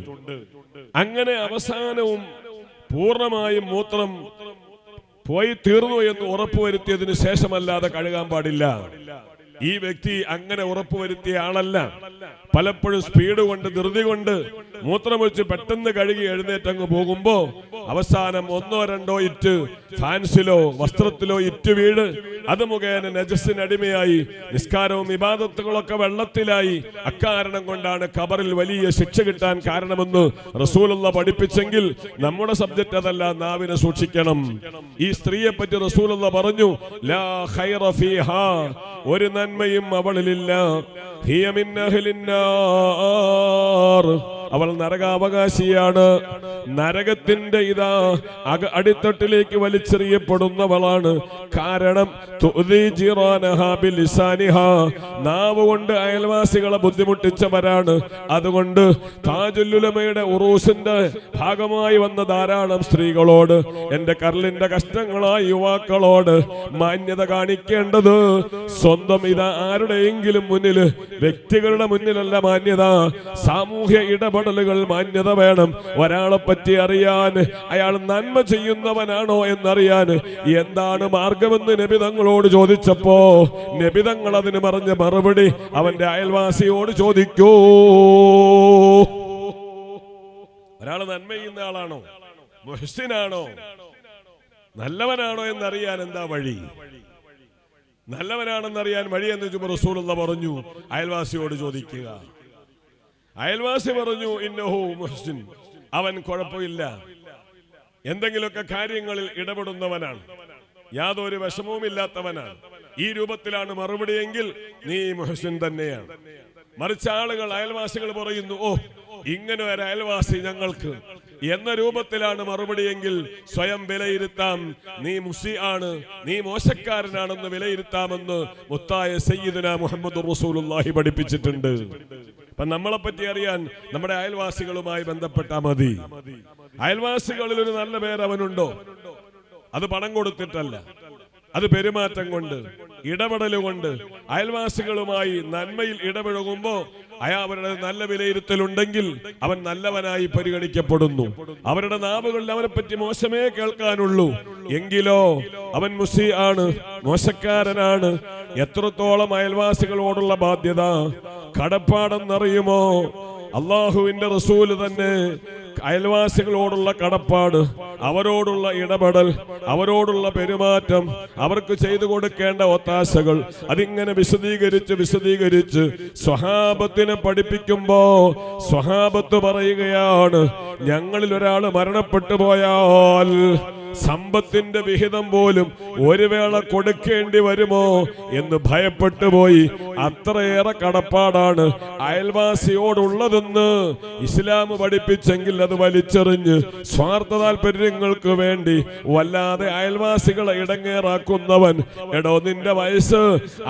അങ്ങനെ അവസാനവും പൂർണ്ണമായും മൂത്രം പോയി തീർന്നു എന്ന് ഉറപ്പുവരുത്തിയതിനു ശേഷമല്ലാതെ കഴുകാൻ പാടില്ല. ഈ വ്യക്തി അങ്ങനെ ഉറപ്പുവരുത്തിയ ആളല്ല. പലപ്പോഴും സ്പീഡ് കൊണ്ട്, ധൃതി കൊണ്ട് മൂത്രമൊഴിച്ച് പെട്ടെന്ന് കഴുകി എഴുന്നേറ്റങ്ങ് പോകുമ്പോ അവസാനം 1 or 2 ഇറ്റ് ഫാൻസിലോ വസ്ത്രത്തിലോ ഇറ്റ് വീട്, അത് മുഖേന നജസിനടിമയായി നിസ്കാരവും ഇബാദത്തുകളൊക്കെ വെള്ളത്തിലായി. അക്കാരണം കൊണ്ടാണ് ഖബറിൽ വലിയ ശിക്ഷ കിട്ടാൻ കാരണമെന്ന് റസൂലുള്ള പഠിപ്പിച്ചെങ്കിൽ നമ്മുടെ സബ്ജക്റ്റ് അതല്ല, നാവിനെ സൂക്ഷിക്കണം. ഈ സ്ത്രീയെ പറ്റി റസൂലുള്ള പറഞ്ഞു, ലാ ഖൈറ ഫീഹാ, ഒരു നന്മയും അവളിലില്ല, ഹിയ മിൻ അഹ്ലിന്നാർ, അവൾ നരകാവകാശിയാണ്. നരകത്തിന്റെ ഇതാ അടിത്തട്ടിലേക്ക് വലിച്ചെറിയപ്പെടുന്നവളാണ്. കാരണം നാവ് കൊണ്ട് അയൽവാസികളെ ബുദ്ധിമുട്ടിച്ചവരാണ്. അതുകൊണ്ട് താജുൽ ഉലമയുടെ ഉറൂസിന്റെ ഭാഗമായി വന്ന ധാരാളം സ്ത്രീകളോട്, എന്റെ കരളിന്റെ കഷ്ടങ്ങളായ യുവാക്കളോട് മാന്യത കാണിക്കേണ്ടത് സ്വന്തം ഇതാ ആരുടെയെങ്കിലും മുന്നിൽ, വ്യക്തികളുടെ മുന്നിലല്ല മാന്യത, സാമൂഹ്യ ഇടപെടലുകൾ മാന്യത വേണം. ഒരാളെ പറ്റി അറിയാൻ, അയാൾ നന്മ ചെയ്യുന്നവനാണോ എന്നറിയാൻ എന്താണ് മാർഗമെന്ന് നബി തങ്ങളോട് ചോദിച്ചപ്പോ നബി തങ്ങൾ അതിന് പറഞ്ഞ മറുപടി അവന്റെ അയൽവാസിയോട് ചോദിക്കൂ. ഒരാൾ നന്മ ചെയ്യുന്ന ആളാണോ, മുഹ്സിനാണോ, നല്ലവനാണോ എന്നറിയാൻ എന്താ വഴി? നല്ലവനാണെന്നറിയാൻ വഴി എന്ന് റസൂലുള്ള പറഞ്ഞു, അയൽവാസിയോട് ചോദിക്കുക. അയൽവാസി പറഞ്ഞു, ഇന്നഹു മുഹ്സിൻ, അവൻ കുഴപ്പമില്ല, എന്തെങ്കിലുമൊക്കെ കാര്യങ്ങളിൽ ഇടപെടുന്നവനാണ്, യാതൊരു വിഷമവും ഇല്ലാത്തവനാണ്. ഈ രൂപത്തിലാണ് മറുപടിയെങ്കിൽ നീ മുഹ്സിൻ തന്നെയാണ്. മറിച്ച് ആളുകൾ, അയൽവാസികൾ പറയുന്നു, ഓ ഇങ്ങനെ ഒരു അയൽവാസി ഞങ്ങൾക്ക് എന്ന രൂപത്തിലാണ് മറുപടിയെങ്കിൽ സ്വയം വിലയിരുത്താം, നീ മുസി ആണ്, നീ മോശക്കാരനാണെന്ന് വിലയിരുത്താമെന്ന് മുത്തായ സയ്യിദുനാ മുഹമ്മദുർ റസൂലുള്ളാഹി പഠിപ്പിച്ചിട്ടുണ്ട്. അപ്പൊ നമ്മളെ പറ്റി അറിയാൻ നമ്മുടെ അയൽവാസികളുമായി ബന്ധപ്പെട്ടാൽ മതി. അയൽവാസികളിൽ ഒരു നല്ല പേര് അവനുണ്ടോ? അത് പണം കൊടുത്തിട്ടല്ല, അത് പെരുമാറ്റം കൊണ്ട്, ഇടപെടലുകൊണ്ട്. അയൽവാസികളുമായി നന്മയിൽ ഇടപഴകുമ്പോ അവരുടെ നല്ല വിലയിരുത്തലുണ്ടെങ്കിൽ അവൻ നല്ലവനായി പരിഗണിക്കപ്പെടുന്നു. അവരുടെ നാവുകളിൽ അവനെ പറ്റി മോശമേ കേൾക്കാനുള്ളൂ. എങ്കിലോ അവൻ മുസി ആണ്, മോശക്കാരനാണ്. എത്രത്തോളം അയൽവാസികളോടുള്ള ബാധ്യത, കടപ്പാടെന്നറിയുമോ? അള്ളാഹുവിന്റെ റസൂല് തന്നെ അയൽവാസികളോടുള്ള കടപ്പാട്, അവരോടുള്ള ഇടപെടൽ, അവരോടുള്ള പെരുമാറ്റം, അവർക്ക് ചെയ്തു കൊടുക്കേണ്ട ഒത്താശകൾ, അതിങ്ങനെ വിശദീകരിച്ച് സ്വഹാബത്തിനെ പഠിപ്പിക്കുമ്പോ സ്വഹാബത്ത് പറയുകയാണ്, ഞങ്ങളിൽ ഒരാൾ മരണപ്പെട്ടു പോയാൽ സമ്പത്തിന്റെ വിഹിതം പോലും ഒരു വേള കൊടുക്കേണ്ടി വരുമോ എന്ന് ഭയപ്പെട്ടു പോയി. അത്രയേറെ കടപ്പാടാണ് അയൽവാസിയോടുള്ളതെന്ന് ഇസ്ലാം പഠിപ്പിച്ചെങ്കിൽ അത് വലിച്ചെറിഞ്ഞ് സ്വാർത്ഥ താല്പര്യങ്ങൾക്ക് വേണ്ടി വല്ലാതെ അയൽവാസികളെ ഇടങ്ങേറാക്കുന്നവൻ, എടോ നിന്റെ വയസ്സ്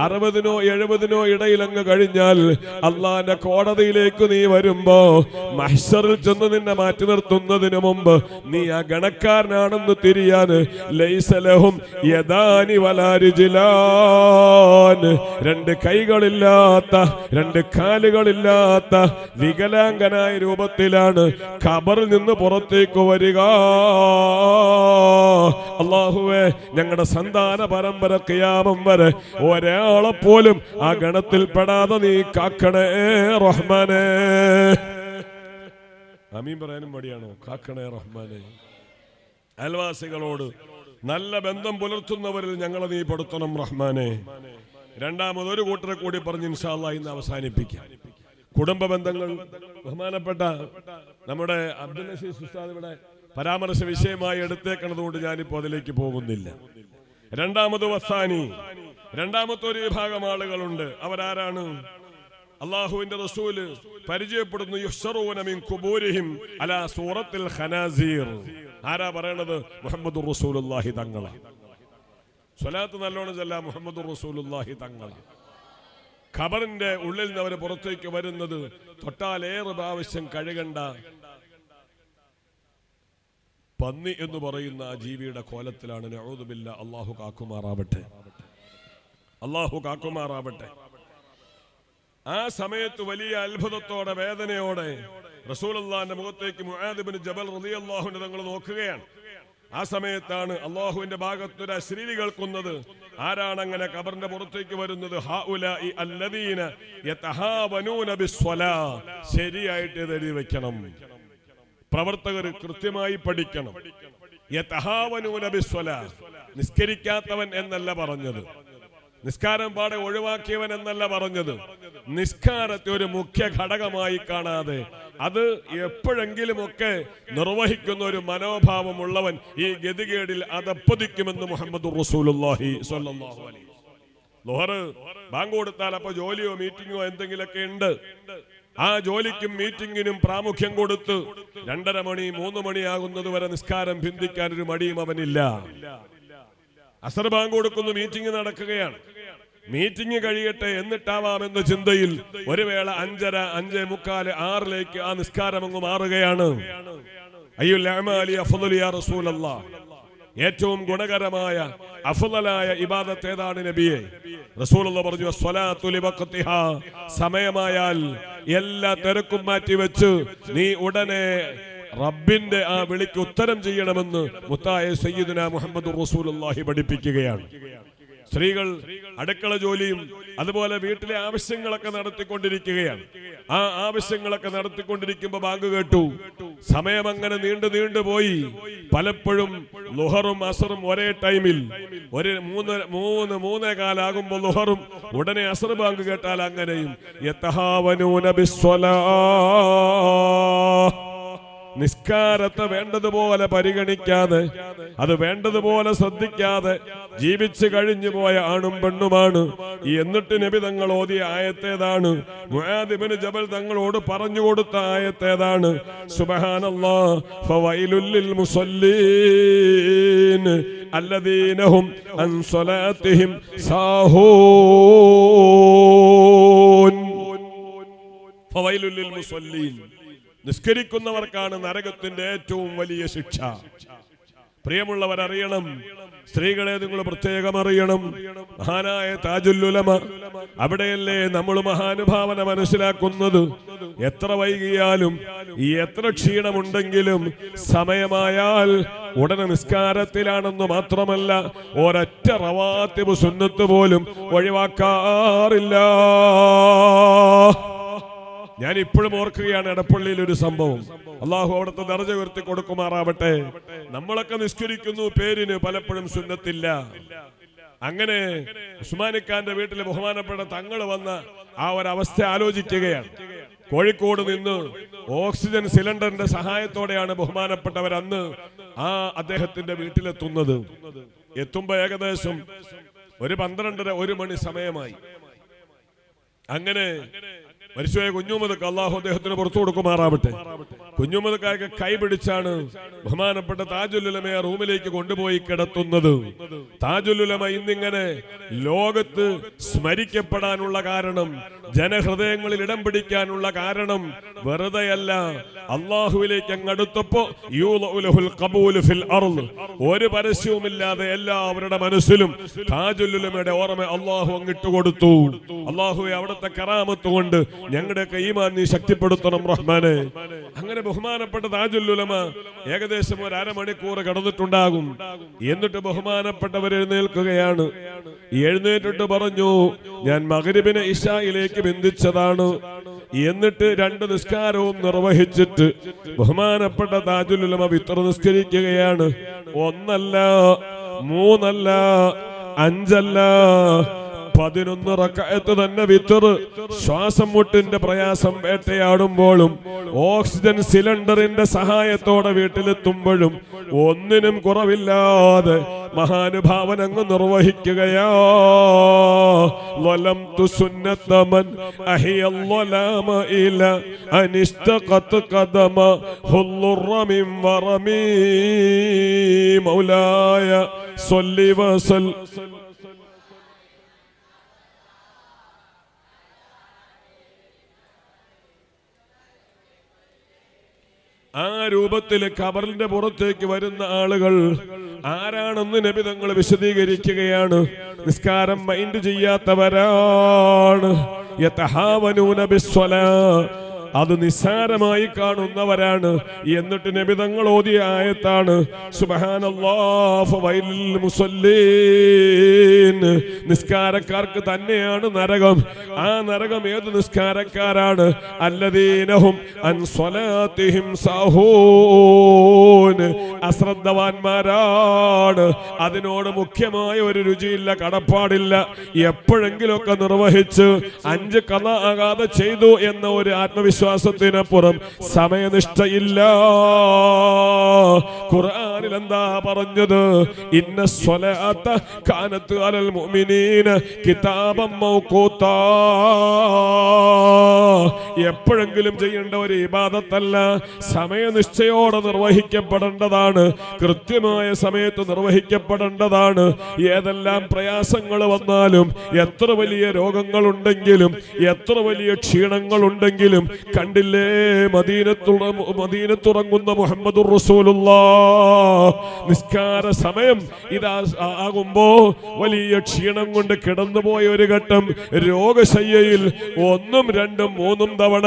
60-നോ 70-നോ ഇടയിലങ്ങ് കഴിഞ്ഞാൽ അള്ളാന്റെ കോടതിയിലേക്ക് നീ വരുമ്പോ മഹ്ശറിൽ ചെന്ന് നിന്നെ മാറ്റി നിർത്തുന്നതിന് മുമ്പ് നീ ആ ഗണക്കാരനാണെന്ന് തിരിയാന് ലൈസലഹും യദാനി വലാ റിജ്ലാൻ, 2 കൈകളില്ലാത്ത 2 കാലുകളില്ലാത്ത വികലാംഗനായ രൂപത്തിലാണ് ഖബറിൽ നിന്ന് പുറത്തേക്ക് വരിക. അല്ലാഹുവേ, ഞങ്ങളുടെ സന്താന പരമ്പര ഖിയാമം വരെ ഒരാളെപ്പോലും ആ ഗണത്തിൽ പെടാതെ നീ കാക്കണേ റഹ്മാനേ. ആമീൻ പറയാനും മടിയാണോ? കാക്കണേ റഹ്മാനേ. അയൽവാസികളോട് നല്ല ബന്ധം പുലർത്തുന്നവരിൽ ഞങ്ങളെ നീ പെടുത്തണം റഹ്മാനെ. രണ്ടാമത് ഒരു കൂട്ടരെ കൂടി പറഞ്ഞ് ഇൻഷാ അല്ലാഹ് ഇന്ന് അവസാനിപ്പിക്കാം. കുടുംബ ബന്ധങ്ങൾ ബഹുമാനപ്പെട്ട നമ്മുടെ അബ്ദുൽ അസീസ് ഉസ്താദ് ഇവിടെ പരാമർശ വിഷയമായി എടുത്തേക്കുന്നതുകൊണ്ട് ഞാനിപ്പോൾ അതിലേക്ക് പോകുന്നില്ല. രണ്ടാമത് വസാനി, രണ്ടാമത്തെ ഒരു വിഭാഗം ആളുകളുണ്ട്. അവരാരാണ്? അല്ലാഹുവിന്റെ റസൂല് പരിചയപ്പെടുന്നു, യുഹ്ശറൂന മിൻ ഖുബൂരിഹിം അലാ സൂറത്തിൽ ഖനാസീർ. ആരാ പറയണത്? മുഹമ്മദുർ റസൂലുള്ളാഹി തങ്ങളെ. സ്വലാത്ത് നല്ലോണം ചൊല്ലാ, മുഹമ്മദുർ റസൂലുള്ളാഹി തങ്ങളെ. ഖബറിന്റെ ഉള്ളിൽ നിന്ന് അവർ പുറത്തേക്ക് വരുന്നത് തൊട്ടാലേറെ പ്രാവശ്യം കഴുകണ്ട പന്നി എന്ന് പറയുന്ന ആ ജീവിയുടെ കോലത്തിലാണ്. നഊദു ബില്ലാഹ്. അല്ലാഹു കാക്കുമാറാവട്ടെ, അല്ലാഹു കാക്കുമാറാവട്ടെ. ആ സമയത്ത് വലിയ അത്ഭുതത്തോടെ വേദനയോടെ റസൂലുള്ളാഹിന്റെ മുഖത്തേക്ക് മുആദ് ഇബ്നു ജബൽ റളിയല്ലാഹു അൻഹു തങ്ങൾ നോക്കുകയാണ്. ആ സമയത്താണ് അല്ലാഹുവിന്റെ ഭാഗത്തൊരു അശ്രീരി കേൾക്കുന്നത്. ആരാണ് അങ്ങനെ ഖബറിന്റെ പുറത്തേക്ക് വരുന്നത്? ഹൗലാഇ അല്ലദീന യതഹാവനൂന ബിസ്സലാ. ശരിയായിട്ട് എഴുതി വെക്കണം, പ്രവർത്തകർ കൃത്യമായി പഠിക്കണം. യതഹാവനൂന ബിസ്സലാ, നിസ്കരിക്കാത്തവൻ എന്നല്ല പറഞ്ഞത്, നിസ്കാരം പാടെ ഒഴിവാക്കിയവൻ എന്നല്ല പറഞ്ഞത്. നിസ്കാരത്തെ ഒരു മുഖ്യ ഘടകമായി കാണാതെ അത് എപ്പോഴെങ്കിലുമൊക്കെ നിർവഹിക്കുന്ന ഒരു മനോഭാവമുള്ളവൻ ഈ ഗതികേടിൽ അതപ്പതിക്കുമെന്ന് മുഹമ്മദുർ റസൂലുള്ളാഹി സ്വല്ലല്ലാഹു അലൈഹി വസല്ലം. ളുഹർ ബാങ്ക് കൊടുത്താൽ അപ്പൊ ജോലിയോ മീറ്റിംഗോ എന്തെങ്കിലുമൊക്കെ ഉണ്ട്. ആ ജോലിക്കും മീറ്റിംഗിനും പ്രാമുഖ്യം കൊടുത്ത് 2:30 മണി 3 മണിയാകുന്നത് വരെ നിസ്കാരം ഭിന്ദിക്കാൻ ഒരു മടിയും അവനില്ല. അസർ ബാങ്ക് കൊടുക്കുന്നു, മീറ്റിംഗ് നടക്കുകയാണ്. മീറ്റിംഗ് കഴിയട്ടെ എന്നിട്ടാവാമെന്ന ചിന്തയിൽ ഒരു വേള 5:30, 5:45, 6 ആ നിസ്കാരം അങ്ങ് മാറുകയാണ്. അയ്യുൽ അഅമാലി അഫ്ളലു യാ റസൂലല്ലാഹ്, ഏറ്റവും ഗുണകരമായ അഫ്ളലായ ഇബാദത്ത് ഏതാണ് നബിയെ? റസൂലുള്ളാഹി പറഞ്ഞു, സ്വലാത്തു ലിവഖ്തിഹാ, സമയമായാൽ എല്ലാ തിരക്കും മാറ്റി വെച്ച് നീ ഉടനെ റബ്ബിന്റെ ആ വിളിക്ക് ഉത്തരം ചെയ്യണമെന്ന് മുത്തായ സയ്യിദുനാ മുഹമ്മദുർ റസൂലുള്ളാഹി പഠിപ്പിക്കുകയാണ്. സ്ത്രീകൾ അടുക്കള ജോലിയും അതുപോലെ വീട്ടിലെ ആവശ്യങ്ങളൊക്കെ നടത്തിക്കൊണ്ടിരിക്കുകയാണ്. ആ ആവശ്യങ്ങളൊക്കെ നടത്തിക്കൊണ്ടിരിക്കുമ്പോ ബാങ്ക് കേട്ടു. സമയം അങ്ങനെ നീണ്ടു പോയി. പലപ്പോഴും ളുഹറും അസറും ഒരേ ടൈമിൽ, ഒരു 3:15 ആകുമ്പോൾ ളുഹറും ഉടനെ അസർ ബാങ്ക് കേട്ടാൽ അങ്ങനെയും. യതഹാവനൂന ബിസ്സലാ, നിസ്കാരത്തെ വേണ്ടതുപോലെ പരിഗണിക്കാതെ, അത് വേണ്ടതുപോലെ ശ്രദ്ധിക്കാതെ ജീവിച്ചു കഴിഞ്ഞു പോയ ആണും പെണ്ണുമാണ്. എന്നിട്ട് നബി തങ്ങൾ ഓതിയ ആയത്തേതാണ്? മുആദ് ഇബ്നു ജബൽ തങ്ങളോട് പറഞ്ഞു കൊടുത്ത ആയത്തേതാണ്? സുബ്ഹാനല്ലാഹ്, ഫവൈലുൽ ലിൽ മുസല്ലീൻ അല്ലദീന ഹും അൻ സ്വലാത്തിഹിം സാഹൂൻ. ഫവൈലുൽ ലിൽ മുസല്ലീൻ, നിസ്കരിക്കുന്നവർക്കാണ് നരകത്തിന്റെ ഏറ്റവും വലിയ ശിക്ഷ. പ്രിയമുള്ളവർ അറിയണം, സ്ത്രീകളെ നിങ്ങൾ പ്രത്യേകം അറിയണം. മഹാനായ താജുൽ ഉലമ അവിടെയല്ലേ നമ്മൾ മഹാനുഭാവന മനസ്സിലാക്കുന്നത്. എത്ര വൈകിയാലും എത്ര ക്ഷീണമുണ്ടെങ്കിലും സമയമായാൽ ഉടനെ നിസ്കാരത്തിലാണെന്ന് മാത്രമല്ല, ഒരൊറ്റ റവാത്തിബ് സുന്നത്ത് പോലും ഒഴിവാക്കാറില്ല. ഞാൻ ഇപ്പോഴും ഓർക്കുകയാണ് എടപ്പള്ളിയിൽ ഒരു സംഭവം. അള്ളാഹു അവിടുത്തെ ദർജ ഉയർത്തി കൊടുക്കുമാറാവട്ടെ. നമ്മളൊക്കെ നിസ്കരിക്കുന്നു പേരിന്, പലപ്പോഴും സുന്നത്തില്ല. അങ്ങനെ ഉസ്മാനിക്കാന്റെ വീട്ടിലെ ബഹുമാനപ്പെട്ട തങ്ങൾ വന്ന ആ ഒരവസ്ഥ ആലോചിക്കുകയാണ്. കോഴിക്കോട് നിന്ന് ഓക്സിജൻ സിലിണ്ടറിന്റെ സഹായത്തോടെയാണ് ബഹുമാനപ്പെട്ടവർ അന്ന് ആ അദ്ദേഹത്തിന്റെ വീട്ടിലെത്തുന്നത്. എത്തുമ്പോ ഏകദേശം ഒരു 12:30-1 മണി സമയമായി. അങ്ങനെ മരിച്ചുപോയ കുഞ്ഞുമുതക്ക് അള്ളാഹു അദ്ദേഹത്തിന് പുറത്തു കൊടുക്കുമാറാവട്ടെ. കുഞ്ഞുമുതക്കാർക്ക് കൈ പിടിച്ചാണ് ബഹുമാനപ്പെട്ട താജുൽ ഉലമയെ റൂമിലേക്ക് കൊണ്ടുപോയി കിടത്തുന്നത്. താജുൽ ഉലമ ഇന്നിങ്ങനെ ലോകത്ത് സ്മരിക്കപ്പെടാനുള്ള കാരണം, ജനഹൃദയങ്ങളിൽ ഇടം പിടിക്കാനുള്ള കാരണം വെറുതെയല്ല. അള്ളാഹുവിലേക്ക് അങ്ങടുത്തപ്പോ ഒരു പരസ്യവുമില്ലാതെ എല്ലാവരുടെ മനസ്സിലും താജുൽ ഉലമയുടെ ഓർമ്മ അള്ളാഹു അങ്ങിട്ട് കൊടുത്തു. അള്ളാഹുവെ അവിടുത്തെ കറാമത്ത് കൊണ്ട് ഞങ്ങളുടെയൊക്കെ ഈമാൻ നീ ശക്തിപ്പെടുത്തണം റഹ്മാനെ. അങ്ങനെ ബഹുമാനപ്പെട്ട താജുൽ ഉലമ ഏകദേശം ഒരു അരമണിക്കൂർ കിടന്നിട്ടുണ്ടാകും. എന്നിട്ട് ബഹുമാനപ്പെട്ടവർ എഴുന്നേൽക്കുകയാണ്. എഴുന്നേറ്റിട്ട് പറഞ്ഞു, ഞാൻ മഗ്രിബിനെ ഇശായിലേക്ക് ബന്ധിച്ചതാണ്. എന്നിട്ട് 2 നിസ്കാരവും നിർവഹിച്ചിട്ട് ബഹുമാനപ്പെട്ട താജുൽ ഉലമ വിത്ർ നിസ്കരിക്കുകയാണ്. 1 അല്ല, 3 അല്ല, 5 അല്ല, 11 റക്അത്ത് തന്നെ വിത്ർ. ശ്വാസം മുട്ടിന്റെ പ്രയാസം വേട്ടയാടുമ്പോഴും ഓക്സിജൻ സിലിണ്ടറിന്റെ സഹായത്തോടെ വീട്ടിലെത്തുമ്പോഴും ഒന്നിനും കുറവില്ലാതെ മഹാനുഭാവൻ അങ്ങ് നിർവഹിക്കുകയാ. ലലംതു സുന്നതമൻ അഹിയൽ ലലാമ ഇല അനിസ്തഖത് ഖദമ ഹുല്ലുറ മിൻ വറമി മൗലായ സ്വല്ലി വസൽ. ആ രൂപത്തിൽ ഖബറിന്റെ പുറത്തേക്ക് വരുന്ന ആളുകൾ ആരാണെന്ന് നബി തങ്ങൾ വിശദീകരിക്കുകയാണ്. നിസ്കാരം മൈൻഡ് ചെയ്യാത്തവരാണ്. യതഹാവനൂന ബിസ്സലാ, അത് നിസ്സാരമായി കാണുന്നവരാണ്. എന്നിട്ട് നബി തങ്ങൾ ഓതിയ ആയത്താണ് സുബ്ഹാനല്ലാഹ് ഫവൈലിൽ മുസല്ലീൻ. നിസ്കാരക്കാർക്ക് തന്നെയാണ് നരകം. ആ നരകം ഏത് നിസ്കാരക്കാരാണ്? അല്ലദീനഹും അൻ സ്വലാത്തിഹിം സാഹൂൻ. അശ്രദ്ധവാന്മാരാണ്. അതിനോട് മുഖ്യമായ ഒരു രുചിയില്ല, കടപ്പാടില്ല. എപ്പോഴെങ്കിലുമൊക്കെ നിർവഹിച്ച് 5 ഖളാ ആകാതെ ചെയ്തു എന്ന ഒരു ആത്മവിശ്വാസത്തിനപ്പുറം സമയനിഷ്ഠയില്ല. ഖുർആനിൽ എന്താ പറഞ്ഞത്? ഇന്ന സ്വലാത്ത കാനത്ത് അലൽ മുഅ്മിനീന കിതാബൻ മൗഖൂതാ. എപ്പോഴെങ്കിലും ചെയ്യേണ്ട ഒരു ഇബാദത്തല്ല, സമയനിഷ്ഠയോടെ നിർവഹിക്കപ്പെടേണ്ടതാണ്. കൃത്യമായ സമയത്ത് നിർവഹിക്കപ്പെടേണ്ടതാണ്. ഏതെല്ലാം പ്രയാസങ്ങൾ വന്നാലും, എത്ര വലിയ രോഗങ്ങളുണ്ടെങ്കിലും, എത്ര വലിയ ക്ഷീണങ്ങളുണ്ടെങ്കിലും, കണ്ടില്ലേ മദീനത്തുറങ്ങുന്ന മുഹമ്മദുർ റസൂലുള്ളാഹ് നിസ്കാര സമയം ഇതാ ആകുമ്പോ വലിയ ക്ഷീണം കൊണ്ട് കിടന്നുപോയ ഒരു ഘട്ടം രോഗശയ്യയിൽ 1, 2, 3 തവണ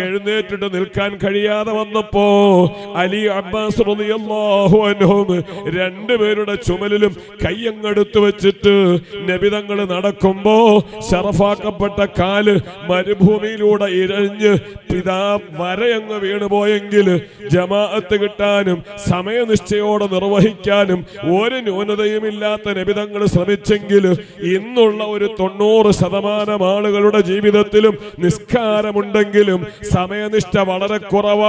എഴുന്നേറ്റിട്ട് നിൽക്കാൻ കഴിയാതെ വന്നപ്പോ അലി അബ്ബാസ് റളിയല്ലാഹു അൻഹും 2 പേരുടെ ചുമലിലും കയ്യങ്ങെടുത്തു വെച്ചിട്ട് നബി തങ്ങൾ നടക്കുമ്പോ ശറഫാക്കപ്പെട്ട കാല് മരുഭൂമിയിലൂടെ ഇഴഞ്ഞ് പിതാ വരയങ്ങ് വീണുപോയെങ്കിൽ ജമാഅത്ത് കിട്ടാനും സമയനിഷ്ഠയോടെ നിർവഹിക്കാനും ഒരു ന്യൂനതയുമില്ലാത്ത നബിതങ്ങൾ ശ്രമിച്ചെങ്കിൽ ഇന്നുള്ള ഒരു 90% ആളുകളുടെ ജീവിതത്തിലും നിസ്കാരമുണ്ടെങ്കിലും സമയനിഷ്ഠ വളരെ കുറവാണ്.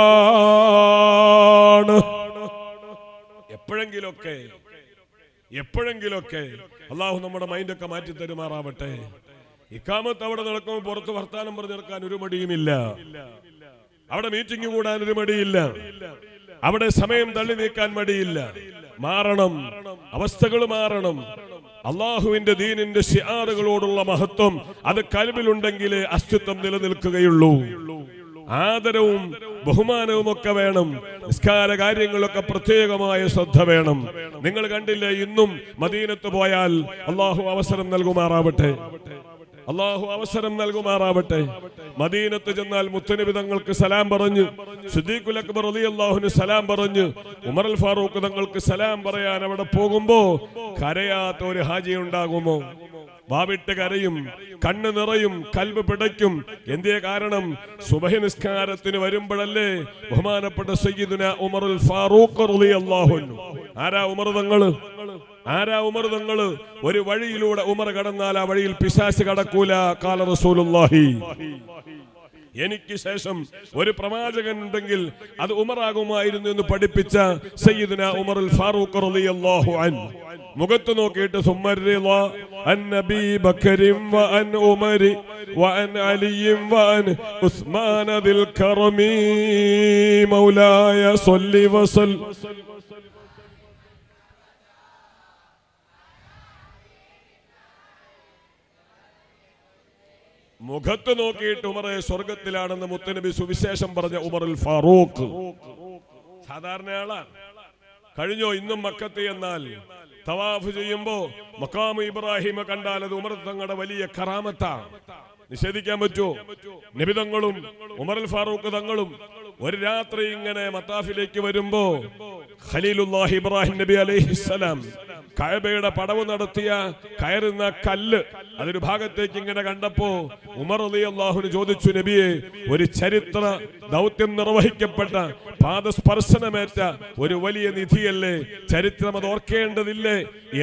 എപ്പോഴെങ്കിലൊക്കെ അള്ളാഹു നമ്മുടെ മൈൻഡൊക്കെ മാറ്റി തരുമാറാവട്ടെ. ഇഖാമത്ത് അവിടെ നടക്കുമ്പോൾ പുറത്ത് വർത്താനം പറഞ്ഞു നടക്കാൻ ഒരു മടിയുമില്ല. അവിടെ മീറ്റിംഗ് കൂടാൻ ഒരു മടിയില്ല. അവിടെ സമയം തള്ളി നീക്കാൻ മടിയില്ല. മാറണം, അവസ്ഥകൾ മാറണം. അള്ളാഹുവിന്റെ ദീനിന്റെ ശിആറുകളോടുള്ള മഹത്വം അത് കൽബിലുണ്ടെങ്കിലേ അസ്തിത്വം നിലനിൽക്കുകയുള്ളൂ. ആദരവും ബഹുമാനവും ഒക്കെ വേണം. നിസ്കാര കാര്യങ്ങളൊക്കെ പ്രത്യേകമായ ശ്രദ്ധ വേണം. നിങ്ങൾ കണ്ടില്ലേ, ഇന്നും മദീനത്ത് പോയാൽ അള്ളാഹു അവസരം നൽകുമാറാവട്ടെ. മദീനത്ത് ചെന്നാൽ മുത്തനബി തങ്ങൾക്ക് സലാം പറഞ്ഞു, സിദ്ദീഖുൽ അക്ബർ റളിയല്ലാഹുവിന് സലാം പറഞ്ഞു, ഉമർ അൽ ഫാറൂഖ് തങ്ങൾക്ക് സലാം പറയാൻ അവിടെ പോകുമ്പോ കരയാത്ത ഒരു ഹാജി ഉണ്ടാകുമോ? വാവിട്ട് കരയും, കണ്ണ് നിറയും, കൽബ് പിടയ്ക്കും. എന്തേ കാരണം? സുബഹി നിസ്കാരത്തിന് വരുമ്പോഴല്ലേ ബഹുമാനപ്പെട്ട സയ്യിദുന ഉമറുൽ ഫാറൂഖ് റളിയല്ലാഹു അൻഹു. ആരാ ഉമർ തങ്ങള്? ഒരു വഴിയിലൂടെ ഉമർ കടന്നാൽ ആ വഴിയിൽ പിശാച് കടക്കൂല. ഖാല റസൂലുള്ളാഹി, എനിക്ക് ശേഷം ഒരു പ്രവാചകൻ ഉണ്ടെങ്കിൽ അത് ഉമറാകുമായിരുന്നു എന്ന് പഠിപ്പിച്ച സയ്യിദുന ഉമറുൽ ഫാറൂഖ് റളിയല്ലാഹു അൻഹു. മുഖത്ത് നോക്കിയിട്ട് സുമ്മർറിള അൻ നബി ബക്കറിൻ വ അൻ ഉമരി വ അൻ അലിയിൻ വ അൻ ഉസ്മാന ദിൽ കറമി മൗലായ സ്വല്ലി വസൽ. മുഖത്ത് നോക്കിയിട്ട് ഉമറെ സ്വർഗത്തിലാണെന്ന് മുത്തനബി സുവിശേഷം പറഞ്ഞ ഉമറുൽ ഫാറൂഖ് സാധാരണ ആളാണ്. കഴിഞ്ഞോ? ഇന്നും മക്കത്ത് എന്നാൽ തവാഫ് ചെയ്യുമ്പോ മഖാമു ഇബ്രാഹിമ കണ്ടാൽ അത് ഉമർ തങ്ങളുടെ വലിയ കറാമത്താണ്. നിഷേധിക്കാൻ പറ്റുമോ? നബി തങ്ങളും ഉമറുൽ ഫാറൂഖ് തങ്ങളും ഒരു രാത്രി ഇങ്ങനെ മത്താഫിലേക്ക് വരുമ്പോ ഖലീലുല്ലാഹി ഇബ്രാഹിം നബി അലൈഹിസ്സലാം കഅബയുടെ പടവ് നടത്തിയ കയറുന്ന കല്ല് അതൊരു ഭാഗത്തേക്ക് ഇങ്ങനെ കണ്ടപ്പോ ഉമർ റളിയല്ലാഹു അൻഹു ചോദിച്ചു, നബിയെ, ഒരു ചരിത്ര ദൗത്യം നിർവഹിക്കപ്പെട്ട പാദസ്പർശനമേറ്റ ഒരു വലിയ നിധിയല്ലേ, ചരിത്രം അത് ഓർക്കേണ്ടതില്ലേ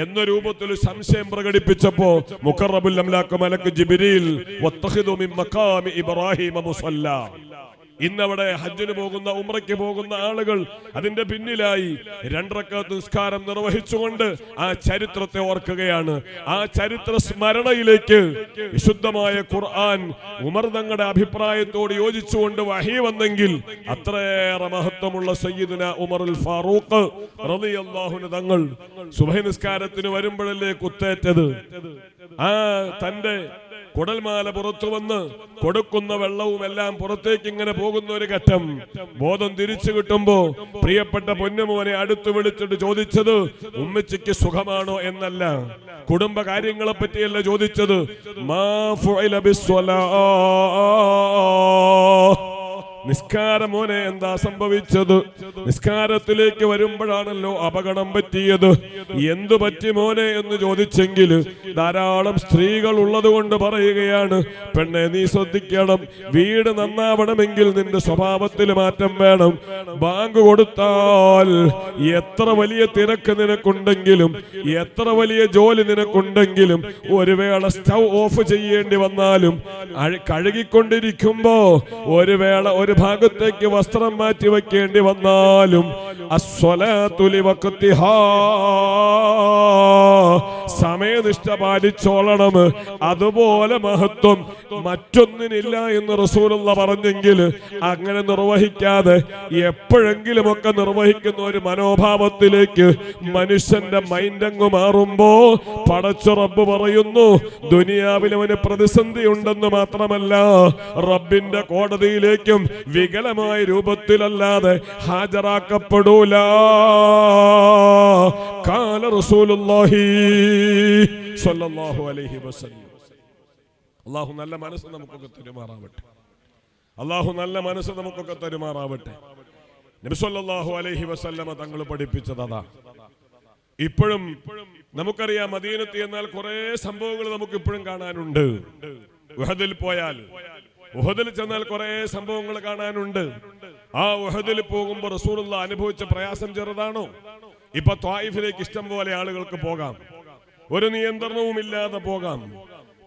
എന്ന രൂപത്തിൽ സംശയം പ്രകടിപ്പിച്ചപ്പോ മുഖറബുൽ അംലാഖ് മലക്ക് ജിബ്രീൽ വത്തഖിദു മിൻ മഖാമി ഇബ്രാഹിം മുസല്ല. ഇന്നവിടെ ഹജ്ജിന് പോകുന്ന, ഉംറയ്ക്ക് പോകുന്ന ആളുകൾ അതിന്റെ പിന്നിലായി 2 റക്അത്ത് നിസ്കാരം നിർവഹിച്ചുകൊണ്ട് ആ ചരിത്രത്തെ ഓർക്കുകയാണ്. ആ ചരിത്ര സ്മരണയിലേക്ക് വിശുദ്ധമായ ഖുർആൻ ഉമർ തങ്ങളുടെ അഭിപ്രായത്തോട് യോജിച്ചുകൊണ്ട് വഹി വന്നെങ്കിൽ അത്രയേറെ മഹത്വമുള്ള സയ്യിദുന ഉമറുൽ ഫാറൂഖ് റളിയല്ലാഹു അൻഹു തങ്ങൾ സുബഹി നിസ്കാരത്തിന് വരുമ്പോഴല്ലേ കുത്തേറ്റത്. ആ തന്റെ കുടൽമാല പുറത്തു വന്ന് കൊടുക്കുന്ന വെള്ളവും എല്ലാം പുറത്തേക്ക് ഇങ്ങനെ പോകുന്ന ഒരു ഘട്ടം. ബോധം തിരിച്ചു കിട്ടുമ്പോ പ്രിയപ്പെട്ട പൊന്നുമോനെ അടുത്ത് വിളിച്ചിട്ട് ചോദിച്ചത് ഉമ്മച്ചിക്ക് സുഖമാണോ എന്നല്ല, കുടുംബ കാര്യങ്ങളെ പറ്റിയല്ല ചോദിച്ചത്. മാ ഫുഇല ബിസ്വലാ, നിസ്കാരം മോനെ എന്താ സംഭവിച്ചത്? നിസ്കാരത്തിലേക്ക് വരുമ്പോഴാണല്ലോ അപകടം പറ്റിയത്. എന്തു പറ്റി മോനെ എന്ന് ചോദിച്ചെങ്കിൽ ധാരാളം സ്ത്രീകൾ ഉള്ളത് കൊണ്ട് പറയുകയാണ്, പെണ്ണെ നീ ശ്രദ്ധിക്കണം, വീട് നന്നാവണമെങ്കിൽ നിന്റെ സ്വഭാവത്തിൽ മാറ്റം വേണം. ബാങ്ക് കൊടുത്താൽ എത്ര വലിയ തിരക്ക് നിനക്കുണ്ടെങ്കിലും, എത്ര വലിയ ജോലി നിനക്കുണ്ടെങ്കിലും, ഒരു വേള സ്റ്റൗ ഓഫ് ചെയ്യേണ്ടി വന്നാലും, കഴുകിക്കൊണ്ടിരിക്കുമ്പോ ഒരു വേള ഒരു ഭാഗത്തേക്ക് വസ്ത്രം മാറ്റി വെക്കേണ്ടി വന്നാലും അസ്സലാത്തു ലിവഖ്തിഹാ, സമയനിഷ്ഠ പാലിച്ചോളണം. അതുപോലെ മഹത്വം മറ്റൊന്നിനില്ല എന്ന് റസൂലുള്ള പറഞ്ഞെങ്കിൽ അങ്ങനെ നിർവഹിക്കാതെ എപ്പോഴെങ്കിലുമൊക്കെ നിർവഹിക്കുന്ന ഒരു മനോഭാവത്തിലേക്ക് മനുഷ്യന്റെ മൈൻഡങ്ങ് മാറുമ്പോ പടച്ച റബ്ബ് പറയുന്നു, ദുനിയാവിൽ അവന് പ്രതിസന്ധി ഉണ്ടെന്ന് മാത്രമല്ല റബ്ബിന്റെ കോടതിയിലേക്കും വികലമായ രൂപത്തിലല്ലാതെ ഹാജരാക്കപ്പെടൂല. ഖാല റസൂലുള്ളാഹി സ്വല്ലല്ലാഹു അലൈഹി വസല്ലം. അല്ലാഹു നല്ല മനസ്സ് നമുക്കൊക്കെ തരുമാറാവട്ടെ. അല്ലാഹു നല്ല മനസ്സ് നമുക്കൊക്കെ തരുമാറാവട്ടെ. നബി സല്ലല്ലാഹു അലൈഹി വസല്ലമ തങ്ങൾ പഠിപ്പിച്ചത് അതാ. ഇപ്പോഴും നമുക്കറിയാം, മദീനത്ത് എന്നാൽ കുറെ സംഭവങ്ങൾ നമുക്ക് ഇപ്പോഴും കാണാനുണ്ട്. ഉഹദിൽ പോയാൽ, ഉഹദിൽ ചെന്നാൽ കുറെ സംഭവങ്ങൾ കാണാനുണ്ട്. ആ ഉഹദിൽ പോകുമ്പോൾ റസൂലുള്ളാഹി അനുഭവിച്ച പ്രയാസം ചെറുതാണോ? ഇപ്പൊ ത്വായിഫിലേക്ക് ഇഷ്ടം പോലെ ആളുകൾക്ക് പോകാം, ഒരു നിയന്ത്രണവും ഇല്ലാതെ പോകാം.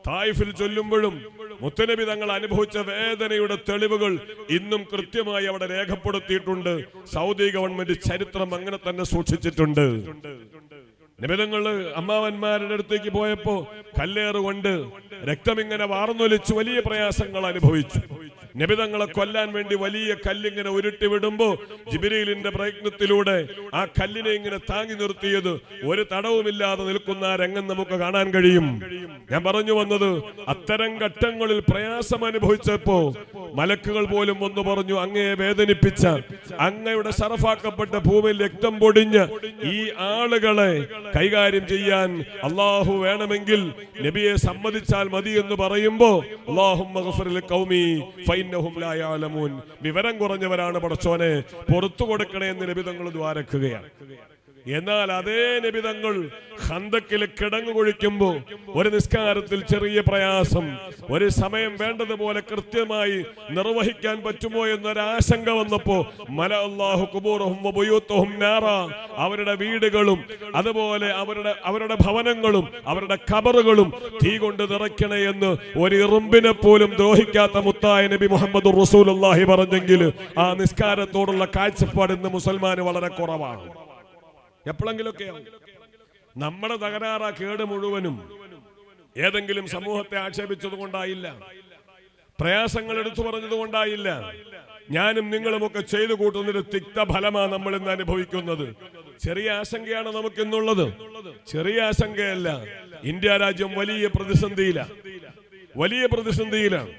തായിഫിൽ ചൊല്ലുമ്പോഴും മുത്തനബി തങ്ങൾ അനുഭവിച്ച വേദനയുടെ തെളിവുകൾ ഇന്നും കൃത്യമായി അവിടെ രേഖപ്പെടുത്തിയിട്ടുണ്ട്. സൗദി ഗവൺമെന്റ് ചരിത്രം അങ്ങനെ തന്നെ സൂക്ഷിച്ചിട്ടുണ്ട്. നിബിതങ്ങള് അമ്മാവന്മാരുടെ അടുത്തേക്ക് പോയപ്പോ കല്ലേറുകൊണ്ട് രക്തമിങ്ങനെ വാർന്നൊലിച്ച് വലിയ പ്രയാസങ്ങൾ അനുഭവിച്ചു. നബിതങ്ങളെ കൊല്ലാൻ വേണ്ടി വലിയ കല്ലിങ്ങനെ ഉരുട്ടി വിടുമ്പോ ജിബ്രീലിന്റെ പ്രയത്നത്തിലൂടെ ആ കല്ലിനെ ഇങ്ങനെ താങ്ങി നിർത്തിയത് ഒരു തടവുമില്ലാതെ നിൽക്കുന്ന ആ രംഗം നമുക്ക് കാണാൻ കഴിയും. ഞാൻ പറഞ്ഞു വന്നത്, അത്തരം ഘട്ടങ്ങളിൽ പ്രയാസം അനുഭവിച്ചപ്പോ മലക്കുകൾ പോലും ഒന്ന് പറഞ്ഞു, അങ്ങയെ വേദനിപ്പിച്ച, അങ്ങയുടെ ശറഫാക്കപ്പെട്ട ഭൂമിയിൽ രക്തം പൊടിഞ്ഞ ഈ ആളുകളെ കൈകാര്യം ചെയ്യാൻ അള്ളാഹു വേണമെങ്കിൽ നബിയെ സമ്മതിച്ചാൽ മതി എന്ന് പറയുമ്പോ അല്ലാഹുമ്മ ഗ്ഫിർ ലിഖൗമി ഫഇന്നഹും ലാ യഅലമൂൻ, വിവരം കുറഞ്ഞവരാണ് പടച്ചോനെ, പുറത്തു കൊടുക്കണേ എന്ന് നബി തങ്ങൾ ദ്വാരക്കുകയാണ്. എന്നാൽ അതേ നബി തങ്ങൾ ഖന്തക്കിൽ കിടങ്ങു കുഴിക്കുമ്പോ ഒരു നിസ്കാരത്തിൽ ചെറിയ പ്രയാസം, ഒരു സമയം വേണ്ടതുപോലെ കൃത്യമായി നിർവഹിക്കാൻ പറ്റുമോ എന്നൊരാശങ്ക വന്നപ്പോ മല അല്ലാഹു ഖുബൂറഹും വബുയൂതഹും നാറ, അവരുടെ വീടുകളും അതുപോലെ അവരുടെ ഭവനങ്ങളും അവരുടെ ഖബറുകളും തീ കൊണ്ട് നിറയ്ക്കണേ എന്ന് ഒരു ഇറുമ്പിനെ പോലും ദ്രോഹിക്കാത്ത മുത്തായ നബി മുഹമ്മദ് റസൂലുള്ളാഹി പറഞ്ഞെങ്കിൽ ആ നിസ്കാരത്തോടുള്ള കാഴ്ചപ്പാട് ഇന്ന് മുസൽമാന് വളരെ കുറവാണ്. എപ്പോഴെങ്കിലൊക്കെയാവും. നമ്മുടെ തകരാറാ കേട് മുഴുവനും ഏതെങ്കിലും സമൂഹത്തെ ആക്ഷേപിച്ചത് കൊണ്ടായില്ല, പ്രയാസങ്ങൾ എടുത്തു പറഞ്ഞത് കൊണ്ടായില്ല. ഞാനും നിങ്ങളുമൊക്കെ ചെയ്തു കൂട്ടുന്നൊരു തിക്തഫലമാണ് നമ്മൾ ഇന്ന് അനുഭവിക്കുന്നത്. ചെറിയ ആശങ്കയാണ് നമുക്കിന്നുള്ളത്, ചെറിയ ആശങ്കയല്ല. ഇന്ത്യ രാജ്യം വലിയ പ്രതിസന്ധിയിലാണ്.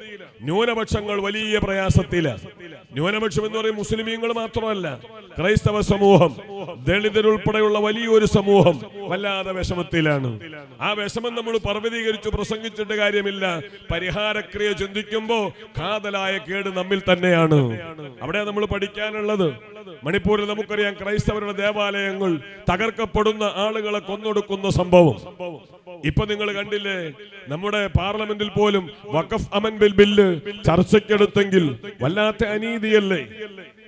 ന്യൂനപക്ഷങ്ങൾ വലിയ പ്രയാസത്തിലാണ്. ന്യൂനപക്ഷം എന്ന് പറയും മുസ്ലിമീങ്ങൾ മാത്രമല്ല, ക്രൈസ്തവ സമൂഹം, ദളിതരുൾപ്പെടെയുള്ള വലിയൊരു സമൂഹം വല്ലാതെ വിഷമത്തിലാണ്. ആ വിഷമം നമ്മൾ പർവ്വതീകരിച്ചു പ്രസംഗിച്ചിട്ട് കാര്യമില്ല. പരിഹാരക്രിയ ചിന്തിക്കുമ്പോ കാതലായ കേട് നമ്മിൽ തന്നെയാണ്. അവിടെ നമ്മൾ പഠിക്കാനുള്ളത്. മണിപ്പൂരിൽ നമുക്കറിയാം, ക്രൈസ്തവരുടെ ദേവാലയങ്ങൾ തകർക്കപ്പെടുന്ന, ആളുകളെ കൊന്നൊടുക്കുന്ന സംഭവം. ഇപ്പൊ നിങ്ങൾ കണ്ടില്ലേ, നമ്മുടെ പാർലമെന്റിൽ പോലും വഖഫ് അമൻബിൽ ബില്ല് ചർച്ചയ്ക്കെടുത്തെങ്കിൽ വല്ലാത്ത അനീതിയല്ലേ?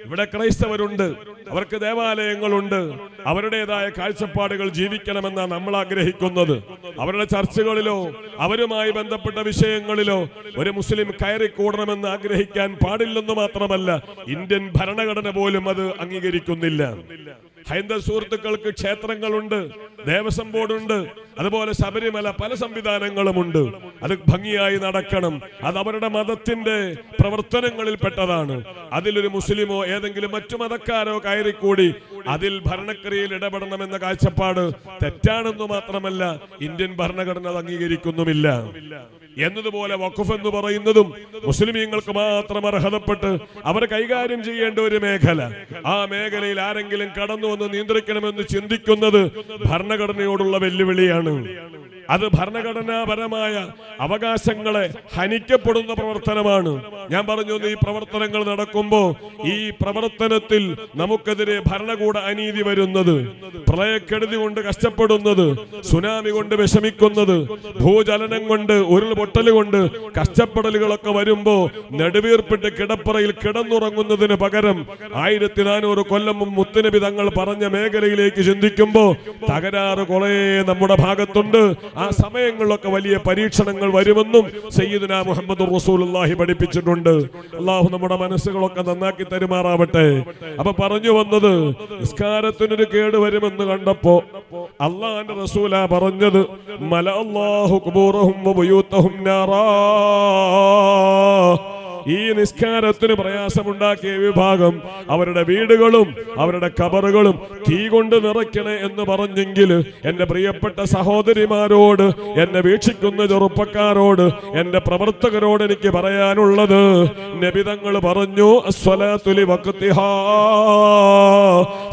ഇവിടെ ക്രൈസ്തവരുണ്ട്, അവർക്ക് ദേവാലയങ്ങളുണ്ട്, അവരുടേതായ കാഴ്ചപ്പാടുകൾ ജീവിക്കണമെന്നാണ് നമ്മൾ ആഗ്രഹിക്കുന്നത്. അവരുടെ ചർച്ചകളിലോ അവരുമായി ബന്ധപ്പെട്ട വിഷയങ്ങളിലോ ഒരു മുസ്ലിം കയറിക്കൂടണമെന്ന് ആഗ്രഹിക്കാൻ പാടില്ലെന്ന് മാത്രമല്ല, ഇന്ത്യൻ ഭരണഘടന പോലും അത് അംഗീകരിക്കുന്നില്ല. ഹൈന്ദവ സുഹൃത്തുക്കൾക്ക് ക്ഷേത്രങ്ങളുണ്ട്, ദേവസ്വം ബോർഡുണ്ട്, അതുപോലെ ശബരിമല, പല സംവിധാനങ്ങളുമുണ്ട്. അത് ഭംഗിയായി നടക്കണം. അത് അവരുടെ മതത്തിന്റെ പ്രവർത്തനങ്ങളിൽ പെട്ടതാണ്. അതിലൊരു മുസ്ലിമോ ഏതെങ്കിലും മറ്റു മതക്കാരോ കയറിക്കൂടി അതിൽ ഭരണക്രിയയിൽ ഇടപെടണമെന്ന കാഴ്ചപ്പാട് തെറ്റാണെന്നു മാത്രമല്ല, ഇന്ത്യൻ ഭരണഘടന അത് അംഗീകരിക്കുന്നുമില്ല. എന്നതുപോലെ വഖഫ് എന്ന് പറയുന്നതും മുസ്ലിമീങ്ങൾക്ക് മാത്രം അർഹതപ്പെട്ട് അവർ കൈകാര്യം ചെയ്യേണ്ട ഒരു മേഖല. ആ മേഖലയിൽ ആരെങ്കിലും കടന്നു വന്ന് നിയന്ത്രിക്കണമെന്ന് ചിന്തിക്കുന്നത് ഭരണഘടനയോടുള്ള വെല്ലുവിളിയാണ്. അത് ഭരണഘടനാപരമായ അവകാശങ്ങളെ ഹനിക്കപ്പെടുന്ന പ്രവർത്തനമാണ്. ഞാൻ പറഞ്ഞു, ഈ പ്രവർത്തനങ്ങൾ നടക്കുമ്പോൾ ഈ പ്രവർത്തനത്തിൽ നമുക്കെതിരെ ഭരണകൂട അനീതി വരുന്നത്, പ്രളയക്കെടുതി കൊണ്ട് കഷ്ടപ്പെടുന്നത്, സുനാമി കൊണ്ട് വിഷമിക്കുന്നത്, ഭൂചലനം കൊണ്ട്, ഉരുൾപൊട്ടൽ കൊണ്ട് കഷ്ടപ്പെടലുകളൊക്കെ വരുമ്പോ നെടുവീർപ്പിട്ട് കിടപ്പറയിൽ കിടന്നുറങ്ങുന്നതിന് പകരം 1400 കൊല്ലം മുമ്പ് മുത്തുനബി തങ്ങൾ പറഞ്ഞ മേഖലയിലേക്ക് ചിന്തിക്കുമ്പോ തകരാറ് കുറെ നമ്മുടെ ഭാഗത്തുണ്ട്. ആ സമയങ്ങളിലൊക്കെ വലിയ പരീക്ഷണങ്ങൾ വരുമെന്നും സയ്യിദുനാ മുഹമ്മദ് റസൂലുള്ളാഹി പഠിപ്പിച്ചിട്ടുണ്ട്. അല്ലാഹു നമ്മുടെ മനസ്സുകളൊക്കെ നന്നാക്കി തരുമാറാവട്ടെ. അപ്പൊ പറഞ്ഞു വന്നത്, നിസ്കാരത്തിനൊരു കേട് വരുമെന്ന് കണ്ടപ്പോ അള്ളാഹുവിന്റെ റസൂലാ പറഞ്ഞത്, മല അല്ലാഹു ഖുബൂറഹും വബുയൂതഹും നാറാ. ഈ നിസ്കാരത്തിന് പ്രയാസമുണ്ടാക്കിയ വിഭാഗം അവരുടെ വീടുകളും അവരുടെ ഖബറുകളും തീ കൊണ്ട് നിറയ്ക്കണേ എന്ന് പറഞ്ഞെങ്കിൽ, എന്റെ പ്രിയപ്പെട്ട സഹോദരിമാരോട്, എന്നെ വീക്ഷിക്കുന്ന ചെറുപ്പക്കാരോട്, എന്റെ പ്രവർത്തകരോട് എനിക്ക് പറയാനുള്ളത്, നബി തങ്ങൾ പറഞ്ഞു, അസ്സലാത്തു ലിവഖ്തിഹാ,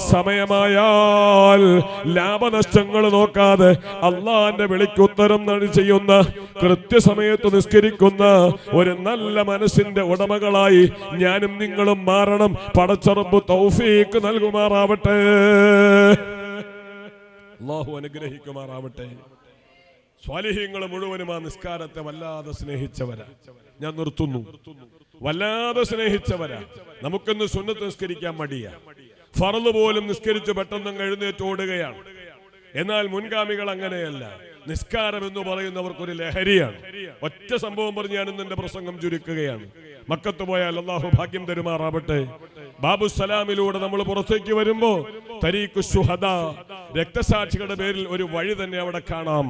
സമയമായാൽ ലാഭനഷ്ടങ്ങൾ നോക്കാതെ അള്ളാന്റെ വിളിക്കുത്തരം ചെയ്യുന്ന, കൃത്യസമയത്ത് നിസ്കരിക്കുന്ന ഒരു നല്ല മനസ്സിന്റെ ഉടമകളായി ഞാനും നിങ്ങളും മാറണം. പടച്ചറബ് തൗഫീഖ് നൽകുമാറാവട്ടെ, അല്ലാഹു അനുഗ്രഹിക്കുമാറാവട്ടെ. സ്വാലിഹീങ്ങൾ മുഴുവനും ആ നിസ്കാരത്തെ വല്ലാതെ സ്നേഹിച്ചവരാ. ഞാൻ നിർത്തുന്നു. വല്ലാതെ സ്നേഹിച്ചവരാ. നമുക്കൊന്ന് സുന്നത്ത് നിസ്കരിക്കാൻ മടിയാ. ഫർള് പോലും നിസ്കരിച്ച് പെട്ടെന്ന് എഴുന്നേറ്റ് ഓടുകയാണ്. എന്നാൽ മുൻഗാമികൾ അങ്ങനെയല്ല. നിസ്കാരം എന്ന് പറയുന്നവർക്കൊരു ലഹരിയാണ്. ഒറ്റ സംഭവം പറഞ്ഞ് ഞാൻ ഇന്ന് എന്റെ പ്രസംഗം ചുരുക്കുകയാണ്. മക്കത്ത് പോയാൽ അല്ലാഹു ഭാഗ്യം തരുമാറാവട്ടെ. ബാബുസലാമിലൂടെ നമ്മൾ പുറത്തേക്ക് വരുമ്പോ തരീഖു ശുഹദാ, രക്തസാക്ഷികളുടെ പേരിൽ ഒരു വഴി തന്നെ അവിടെ കാണാം.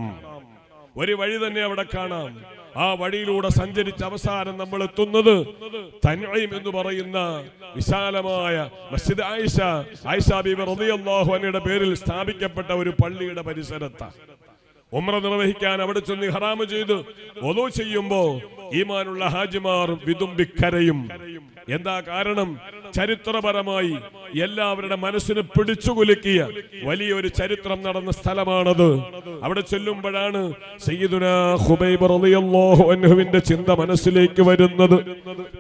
ഒരു വഴി തന്നെ അവിടെ കാണാം. ആ വഴിയിലൂടെ സഞ്ചരിച്ച അവസാനം നമ്മൾ എത്തുന്നത് തൻഈം എന്ന് പറയുന്ന വിശാലമായ മസ്ജിദ് ആയിഷ ബീബി റളിയല്ലാഹു അൻഹയുടെ പേരിൽ സ്ഥാപിക്കപ്പെട്ട ഒരു പള്ളിയുടെ പരിസരത്താണ്. ഉംറ നിർവഹിക്കാൻ അവിടെ ചെന്ന് ഇഹ്റാം ചെയ്ത് വുളൂ ചെയ്യുമ്പോ ഈമാനുള്ള ഹാജിമാർ വിതുമ്പിക്കരയും. എന്താ കാരണം? ചരിത്രപരമായി എല്ലാവരുടെ മനസ്സിന് പിടിച്ചുകുലുക്കിയ വലിയൊരു ചരിത്രം നടന്ന സ്ഥലമാണത്. അവിടെ ചെല്ലുമ്പോഴാണ് സയ്യിദുനാ ഖുബൈബ് റളിയല്ലാഹു അൻഹുവിന്റെ ചിന്ത മനസ്സിലേക്ക് വരുന്നത്.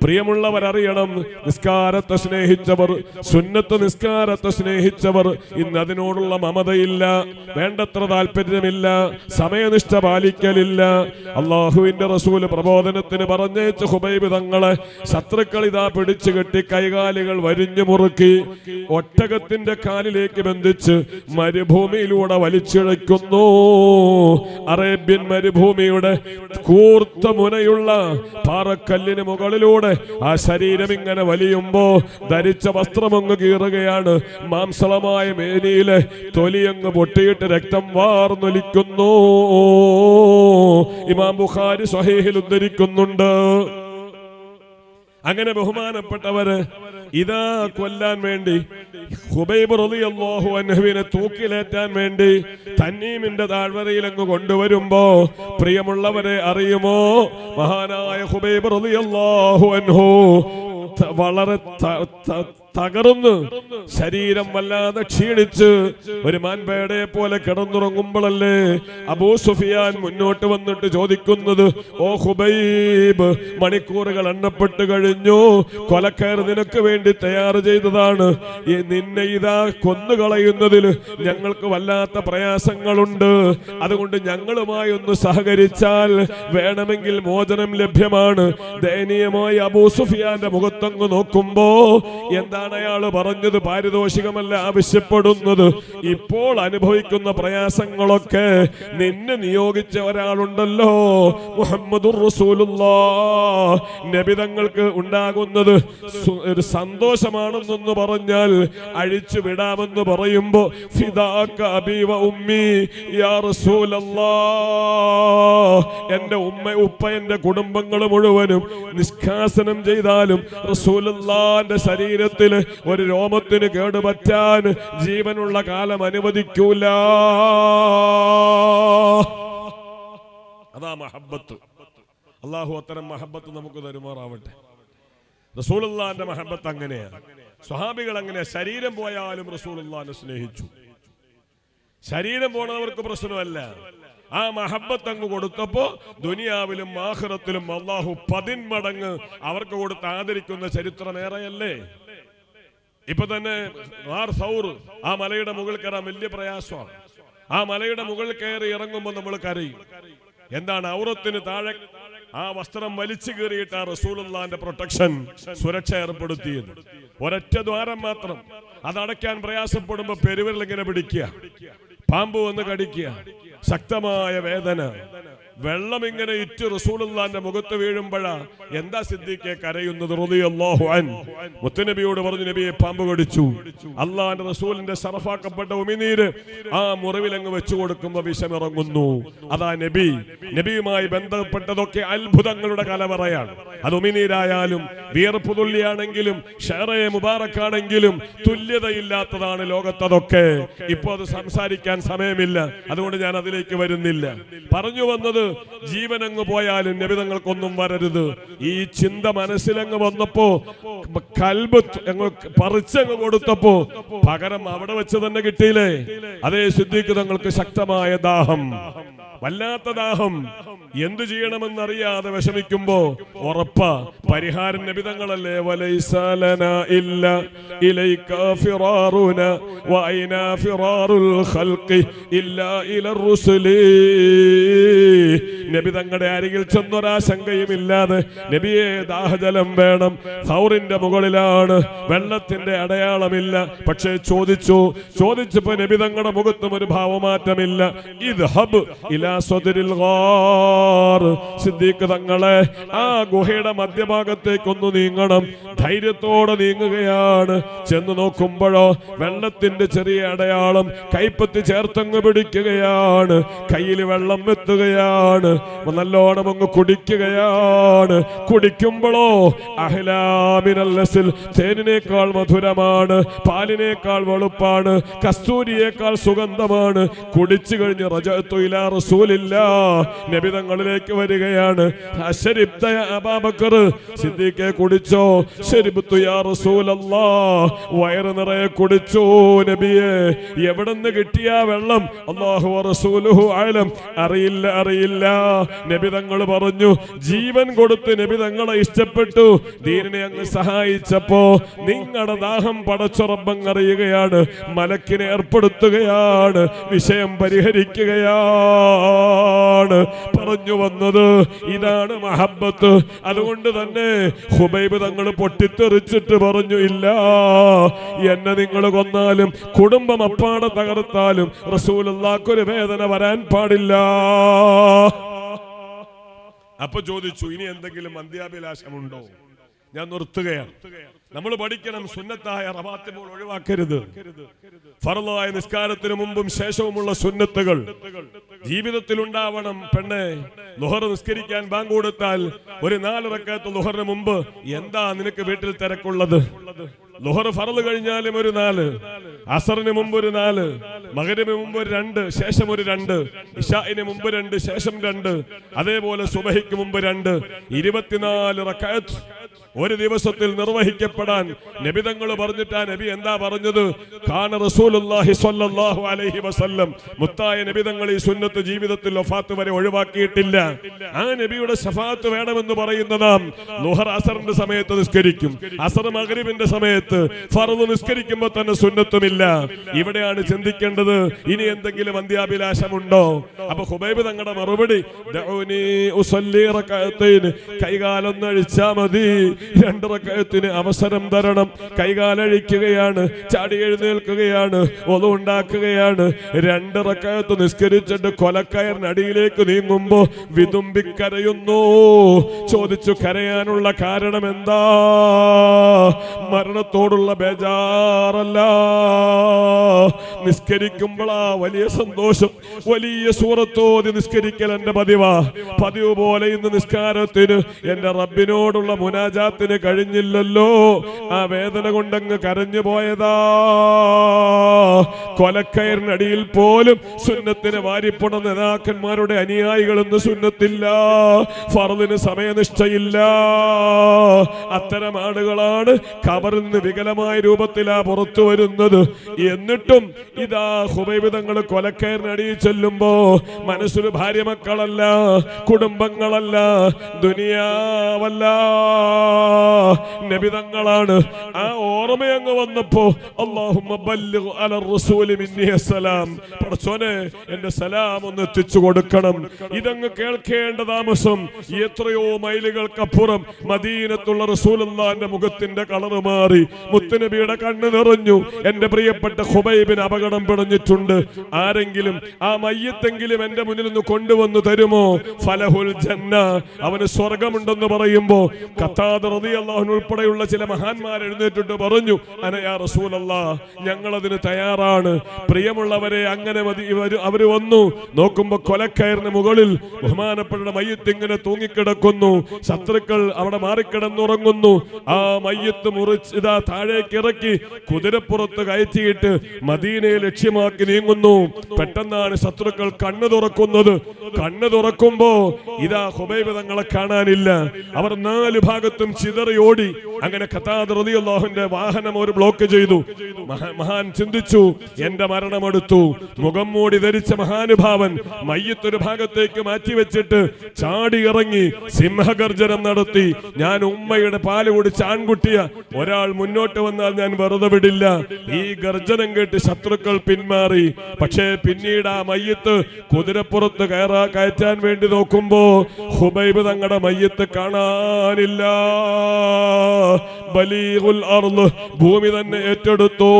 പ്രിയമുള്ളവരറിയണം, നിസ്കാരത്തെ സ്നേഹിച്ചവർ, സുന്നത്ത് നിസ്കാരത്തെ സ്നേഹിച്ചവർ ഇന്ന് അതിനോടുള്ള മമതയില്ല, വേണ്ടത്ര താല്പര്യമില്ല, സമയനിഷ്ഠ പാലിക്കലില്ല. അള്ളാഹുവിന്റെ റസൂൽ പ്രബോധനത്തിന് പറഞ്ഞേച്ച ഖുബൈബ് തങ്ങളെ ശത്രുക്കൾ ഇതാ പിടിച്ചു കെട്ടി കൈകാലുകൾ വരിഞ്ഞു മുറുക്കി ഒട്ടകത്തിന്റെ കാലിലേക്ക് ബന്ധിച്ച് മരുഭൂമിയിലൂടെ വലിച്ചിഴയ്ക്കുന്നു. അറേബ്യൻ മരുഭൂമിയുടെ കൂർത്ത മുനയുള്ള പാറക്കല്ലിന് മുകളിലൂടെ ആ ശരീരം ഇങ്ങനെ വലിയുമ്പോ ധരിച്ച വസ്ത്രമങ്ങ് കീറുകയാണ്. മാംസളമായ മേനിയിലെ തൊലിയങ്ങ് പൊട്ടിയിട്ട് രക്തം വാർന്നൊലിക്കുന്നു. ഇമാം ബുഖാരി സ്വഹീഹിൽ ഉദ്ധരിക്കുന്നുണ്ട്. അങ്ങനെ ബഹുമാനപ്പെട്ടവര് ഇതാ കൊല്ലാൻ വേണ്ടി ഖുബൈബ് റളിയല്ലാഹു അൻഹുവിനെ തൂക്കിലേറ്റാൻ വേണ്ടി തന്നീമിന്റെ താഴ്വരയിൽ അങ്ങ് കൊണ്ടുവരുമ്പോ പ്രിയമുള്ളവരെ അറിയുമോ, മഹാനായ ഖുബൈബ് റളിയല്ലാഹു അൻഹു വളരെ തകർന്ന് ശരീരം വല്ലാതെ ക്ഷീണിച്ച് ഒരു മാൻപേടയെ പോലെ കിടന്നുറങ്ങുമ്പോഴല്ലേ അബൂ സുഫിയാൻ മുന്നോട്ട് വന്നിട്ട് ചോദിക്കുന്നത്, ഓ ഖുബൈബ്, മണിക്കൂറുകൾ എണ്ണപ്പെട്ട് കഴിഞ്ഞു, കൊലക്കയർ നിനക്ക് വേണ്ടി തയ്യാർ ചെയ്തതാണ്. നിന്നെ ഇതാ കൊന്നുകളയുന്നതിൽ ഞങ്ങൾക്ക് വല്ലാത്ത പ്രയാസങ്ങളുണ്ട്. അതുകൊണ്ട് ഞങ്ങളുമായി ഒന്ന് സഹകരിച്ചാൽ വേണമെങ്കിൽ മോചനം ലഭ്യമാണ്. ദയനീയമായി അബൂ സുഫിയാന്റെ മുഖത്തങ്ങ് നോക്കുമ്പോ എന്താണ് അയാള് പറഞ്ഞത്? പാരിതോഷികമല്ല ആവശ്യപ്പെടുന്നത്. ഇപ്പോൾ അനുഭവിക്കുന്ന പ്രയാസങ്ങളൊക്കെ നിന്നെ നിയോഗിച്ച ഒരാളുണ്ടല്ലോ, മുഹമ്മദുർ റസൂലുള്ളാഹ്. നബി തങ്ങൾക്ക് ഉണ്ടാകുന്നത് ഒരു സന്തോഷമാണെന്നൊന്ന് പറഞ്ഞാൽ അഴിച്ചു വിടാമെന്ന് പറയുമ്പോ ഫിദാക അബീ വ ഉമ്മി യാ റസൂലല്ലാഹ്, എന്റെ ഉമ്മ ഉപ്പ എന്റെ കുടുംബങ്ങൾ മുഴുവനും നിഷ്കാസനം ചെയ്താലും റസൂലുള്ളാഹിന്റെ ശരീരത്തിൽ ഒരു രോമത്തിന് കേടുപറ്റാൻ ജീവനുള്ള കാലം അനുവദിക്കൂല. അതാ മഹബ്ബത്ത്. അല്ലാഹു അത്തരം മഹബ്ബത്ത് നമുക്ക് തരുമാറാവട്ടെ. റസൂലുള്ളാഹിന്റെ മഹബ്ബത്ത് അങ്ങനെയാണ്. സ്വഹാബികൾ അങ്ങനെ ശരീരം പോയാലും റസൂലുള്ളാഹിനെ സ്നേഹിച്ചു. ശരീരം പോണവർക്ക് പ്രശ്നമല്ല. ആ മഹബ്ബത്ത് അങ്ങ് കൊടുത്തപ്പോ ദുനിയാവിലും ആഖിറത്തിലും അല്ലാഹു 10 മടങ്ങ് അവർക്ക് കൊടുത്ത് ആദരിക്കുന്ന ചരിത്രമേറെയല്ലേ. ഇപ്പൊ തന്നെ ആ മലയുടെ മുകളിൽ കയറാൻ വലിയ പ്രയാസമാണ്. ആ മലയുടെ മുകളിൽ കയറി ഇറങ്ങുമ്പോൾ നമ്മൾ കരയും. എന്താണ്? ഔറത്തിന് താഴെ ആ വസ്ത്രം വലിച്ചു കീറിയിട്ട് ആ റസൂലുള്ളാഹിന്റെ പ്രൊട്ടക്ഷൻ, സുരക്ഷ ഏർപ്പെടുത്തിയത്. ഒരൊറ്റ ദ്വാരം മാത്രം. അതടയ്ക്കാൻ പ്രയാസപ്പെടുമ്പോ പെരുവിരൽ ഇങ്ങനെ പിടിക്കുക, പാമ്പ് വന്ന് കടിക്കുക, ശക്തമായ വേദന. വെള്ളം ഇങ്ങനെ ഇറ്റ് റസൂലുള്ളാഹിന്റെ മുഖത്ത് വീഴുമ്പോഴാ എന്താ സിദ്ദീഖെ കരയുന്നത്? റളിയല്ലാഹു അൻഹു മുത്തുനബിയോട് പറഞ്ഞു, നബിയെ പാമ്പ് കടിച്ചു. അള്ളാഹിന്റെ റസൂലിന്റെ ശറഫാക്കപ്പെട്ട ഉമിനീര് ആ മുറിവിലങ്ങ് വെച്ചു കൊടുക്കുമ്പോ വിഷമിറങ്ങുന്നു. അതാ നബിയുമായി ബന്ധപ്പെട്ടതൊക്കെ അത്ഭുതങ്ങളുടെ കലവറയാണ്. അത് ഉമിനീരായാലും വിയർപ്പ് തുള്ളിയാണെങ്കിലും ഷെറേ മുബാറക്കാണെങ്കിലും തുല്യതയില്ലാത്തതാണ് ലോകത്തതൊക്കെ. ഇപ്പൊ അത് സംസാരിക്കാൻ സമയമില്ല, അതുകൊണ്ട് ഞാൻ അതിലേക്ക് വരുന്നില്ല. പറഞ്ഞു വന്നത്, ജീവനങ്ങ് പോയാലും നബി തങ്ങൾക്കൊന്നും വരരുത്. ഈ ചിന്ത മനസ്സിലങ്ങ് വന്നപ്പോ കൽബ് പറിച്ചങ്ങ് കൊടുത്തപ്പോ പകരം അവിടെ വെച്ച് തന്നെ കിട്ടിയില്ലേ? അതേ സിദ്ദീഖ് തങ്ങൾക്ക് ശക്തമായ ദാഹം, വല്ലാത്ത ദാഹം. എന്തു ചെയ്യണമെന്നറിയാതെ വിഷമിക്കുമ്പോ ഉറപ്പാ പരിഹാരം നബി തങ്ങളല്ലേ. വലൈസ ലനാ ഇല്ല ഇലൈക ഫിറാറുന വഅൈനാ ഫിറാറുൽ ഖൽഖി ഇല്ലാ ഇലർ റുസുലി. നബി തങ്ങളുടെ അരികിൽ ചെന്നൊരാശങ്കയും ഇല്ലാതെ നബിയെ ദാഹജലം വേണം. സൗറിന്റെ മുകളിലാണ്, വെള്ളത്തിന്റെ അടയാളമില്ല. പക്ഷേ ചോദിച്ചപ്പോ നബി തങ്ങളുടെ മുഖത്തും ഒരു ഭാവമാറ്റമില്ല. ഇദ്ഹബ് ഇലാ സദരിൽ ഗാർ. സിദ്ദീഖ് തങ്ങളെ ആ ഗുഹയുടെ മധ്യഭാഗത്തേക്കൊന്ന് നീങ്ങണം. ധൈര്യത്തോടെ നീങ്ങുകയാണ്. ചെന്ന് നോക്കുമ്പോഴോ വെള്ളത്തിന്റെ ചെറിയ അടയാളം. കൈപ്പത്തി ചേർത്തങ്ങ് പിടിക്കുകയാണ്. കയ്യിൽ വെള്ളം എത്തുകയാണ്. നല്ലോണം അങ്ങ് കുടിക്കുകയാണ്. കുടിക്കുമ്പോഴോ അഹ്ലാമിനൽ ലസിൽ, തേനിനേക്കാൾ മധുരമാണ്, പാലിനേക്കാൾ വെളുപ്പാണ്, കസ്തൂരിയേക്കാൾ സുഗന്ധമാണ്. കുടിച്ചു കഴിഞ്ഞ് റജഅതു ഇലാ റസൂൽ റസൂലില്ലാഹ്, നബി തങ്ങളിലേക്ക് വരികയാണ്. അശരിബ്ത യാ അബൂബക്കർ, സിദ്ദീഖേ കുടിച്ചോ? ശരിബ്തു യാ റസൂലല്ലാഹ്, വയറ് നിറയെ കുടിച്ചു നബിയെ. എവിടുന്ന് കിട്ടിയ വെള്ളം? അല്ലാഹു റസൂലുഹു അഅലം, അറിയില്ല. നബി തങ്ങൾ പറഞ്ഞു, ജീവൻ കൊടുത്ത് നബി തങ്ങളെ ഇഷ്ടപ്പെട്ടു, ദീനിനെ അങ്ങ് സഹായിച്ചപ്പോ നിങ്ങളുടെ ദാഹം പടച്ച റബ്ബ് അറിയുകയാണ്, മലക്കിനെ ഏർപ്പെടുത്തുകയാണ്, വിഷയം പരിഹരിക്കുകയാണ്. പറഞ്ഞു വന്നത് ഇതാണ് മഹബ്ബത്ത്. അതുകൊണ്ട് തന്നെ ഹുബൈബ് തങ്ങൾ പൊട്ടിത്തെറിച്ചിട്ട് പറഞ്ഞു, ഇല്ല, എന്നെ നിങ്ങൾ കൊന്നാലും കുടുംബം അപ്പാടെ തകർത്താലും റസൂലുള്ളാഹിക്കൊരു വേദന വരാൻ പാടില്ല. അപ്പൊ ചോദിച്ചു, ഇനി എന്തെങ്കിലും അന്ത്യാഭിലാഷമുണ്ടോ? ഞാൻ നിർത്തുകയാണ്. നമ്മൾ പഠിക്കണം, സുന്നത്തായ റവാത്തിബുകൾ ഒഴിവാക്കരുത്. ഫർളായ നിസ്കാരത്തിന് മുമ്പും ശേഷവുമുള്ള സുന്നത്തുകൾ ജീവിതത്തിൽ ഉണ്ടാവണം. പെണ്ണെ, ളുഹർ നിസ്കരിക്കാൻ ബാങ്ക് കൊടുത്താൽ ഒരു 4 റക്അത്ത് ളുഹറിന് മുമ്പ് എന്താ നിനക്ക് വീട്ടിൽ തിരക്കുള്ളത്? ളുഹർ ഫർള് കഴിഞ്ഞാലും ഒരു 4, അസറിന് മുമ്പ് ഒരു 4, മഗ്രിബിന് മുമ്പ് ഒരു 2, ശേഷം ഒരു 2, ഇശാഇന് മുമ്പ് 2, ശേഷം 2, അതേപോലെ സുബഹിക്ക് മുമ്പ് 2, 24 റക്അത്ത് ഒരു ദിവസത്തിൽ നിർവഹിക്കപ്പെടാൻ നബി തങ്ങൾ പറഞ്ഞിട്ടാ. നബി എന്താ പറഞ്ഞത്? കാന റസൂലുള്ളാഹി സ്വല്ലല്ലാഹു അലൈഹി വസല്ലം, മുത്തായ നബി തങ്ങൾ ഈ സുന്നത്ത് ജീവിതത്തിൽ വഫാത്ത് വരെ ഒഴിവാക്കിയിട്ടില്ല. ആ നബിയുടെ ശഫാഅത്ത് വേണമെന്ന് പറയുന്നതാം ളുഹർ അസറിന്റെ സമയത്ത് നിസ്കരിക്കും, അസർ മഗ്രിബിന്റെ സമയത്ത്, ഫർദ് നിസ്കരിക്കുമ്പോൾ തന്നെ സുന്നത്തുമില്ല. ഇവിടെയാണ് ചിന്തിക്കേണ്ടത്, ഇനി എന്തെങ്കിലും അന്ത്യാഭിലാഷമുണ്ടോ? അപ്പൊ ഹുബൈബ് തങ്ങളുടെ മറുപടി, ദഊനി ഉസല്ലി റകഅത്തൈൻ, കൈകാലൊന്നഴിച്ചാ മതി, 2 റക്അത്തിന് അവസരം തരണം. കൈകാലഴിക്കുകയാണ്, ചാടി എഴുന്നേൽക്കുകയാണ്, ഒളു ഉണ്ടാക്കുകയാണ്. 2 റക്അത്ത് നിസ്കരിച്ചിട്ട് കൊലക്കയറിനടിയിലേക്ക് നീങ്ങുമ്പോ വിതുമ്പിക്കരയുന്നു. ചോദിച്ചു, കരയാനുള്ള കാരണം എന്താ? മരണത്തോടുള്ള ബേജാറല്ല, നിസ്കരിക്കുമ്പോഴാ വലിയ സന്തോഷം. വലിയ സൂറത്തോതി നിസ്കരിക്കൽ എന്റെ പതിവ് പോലെ ഇന്ന് നിസ്കാരത്തിന് എന്റെ റബ്ബിനോടുള്ള മുനാജാത്തിന് കഴിഞ്ഞില്ലല്ലോ. ആ വേദന കൊണ്ടങ്ങ് കരഞ്ഞു പോയതാ. കൊലക്കയറിനടിയിൽ പോലും സുന്നത്തിന് വാരിപ്പുണ നേതാക്കന്മാരുടെ അനുയായികളെന്ന് സുന്നത്തില്ല, ഫർദിന് സമയനിഷ്ഠയില്ല. അത്തരം ആളുകളാണ് ഖബറിൽ നിന്ന് വികലമായ രൂപത്തിലാ പുറത്തു വരുന്നത്. എന്നിട്ടും ഇതാ ഹുബൈബ് തങ്ങൾ കൊലക്കയറിനടിയിൽ ചെല്ലുമ്പോ മനസ്സിന് ഭാര്യ മക്കളല്ല, കുടുംബങ്ങളല്ല, ദുനിയാവല്ല, നബിതങ്ങളാണ്. ആ ഓർമ്മയങ്ങ് വന്നപ്പോ അല്ലാഹുമ്മ ബല്ലിഗ് അലാ റസൂലി മിന്നി അസ്സലാം, പടച്ചോനെ എന്റെ സലാം ഒന്ന് എത്തിച്ചു കൊടുക്കണം. ഇതങ്ങ് കേൾക്കേണ്ട താമസം. എത്രയോ മൈലുകൾക്കപ്പുറം മദീനത്തുള്ള റസൂലുള്ളാഹിന്റെ മുഖത്തിന്റെ കളർ മാറി, മുത്തുനബിയുടെ കണ്ണ് നിറഞ്ഞു. എന്റെ പ്രിയപ്പെട്ട ഖുബൈബിന് അപകടം പിടഞ്ഞിട്ടുണ്ട്. ആരെങ്കിലും ആ മയ്യത്തെങ്കിലും എന്റെ മുന്നിൽ നിന്ന് കൊണ്ടുവന്നു തരുമോ? ഫലഹുൽ ജന്ന, അവന് സ്വർഗമുണ്ടെന്ന് പറയുമ്പോ ഖത്താദ റളിയല്ലാഹു അൻഹു ഉൾപ്പെടെയുള്ള ചില മഹാന്മാർ എഴുന്നേറ്റിട്ട് പറഞ്ഞു, അന യാ റസൂലല്ലാഹ്, ഞങ്ങൾ അതിന് തയ്യാറാണ്. പ്രിയമുള്ളവരെ, അങ്ങനെ അവര് വന്നു നോക്കുമ്പോ കൊലക്കയറിന് മുകളിൽ ബഹുമാനപ്പെട്ട മയ്യത്ത് ഇങ്ങനെ തൂങ്ങിക്കിടക്കുന്നു. ശത്രുക്കൾ അവിടെ മാറിക്കിടന്നുറങ്ങുന്നു. ആ മയ്യത്ത് മുറിച്ച് ഇതാ താഴേക്ക് ഇറക്കി കുതിരപ്പുറത്ത് കയറ്റിയിട്ട് മദീനയെ ലക്ഷ്യമാക്കി നീങ്ങുന്നു. പെട്ടെന്നാണ് ശത്രുക്കൾ കണ്ണു തുറക്കുന്നത്. കണ്ണു തുറക്കുമ്പോ ഇതാ ഹുബൈബ് തങ്ങളെ കാണാനില്ല. അവർ 4 ഭാഗത്തും ചിതറി ഓടി. അങ്ങനെ ഖത്താദ റളിയല്ലാഹുവിന്റെ വാഹനം ഒരു ബ്ലോക്ക് ചെയ്തു. മഹാൻ ചിന്തിച്ചു, എന്റെ മരണമെടുത്തു. മുഖം മൂടി ധരിച്ച മഹാനുഭാവൻ മയ്യത്തൊരു ഭാഗത്തേക്ക് മാറ്റിവെച്ചിട്ട് ചാടി ഇറങ്ങി സിംഹഗർജനം നടത്തി. ഞാൻ ഉമ്മയുടെ പാല് കുടിച്ച ആൺകുട്ടിയ ഒരാൾ മുന്നോട്ട് വന്നാൽ ഞാൻ വെറുതെ വിടില്ല. ഈ ഗർജനം കേട്ട് ശത്രുക്കൾ പിന്മാറി. പക്ഷേ പിന്നീട് ആ മയ്യത്ത് കുതിരപ്പുറത്ത് കയറ്റാൻ വേണ്ടി നോക്കുമ്പോ ഹുബൈബ് തങ്ങളുടെ മയ്യത്ത് കാണാനില്ല. ബലീഗുൽ അർള്, ഭൂമി തന്നെ ഏറ്റെടുത്തു.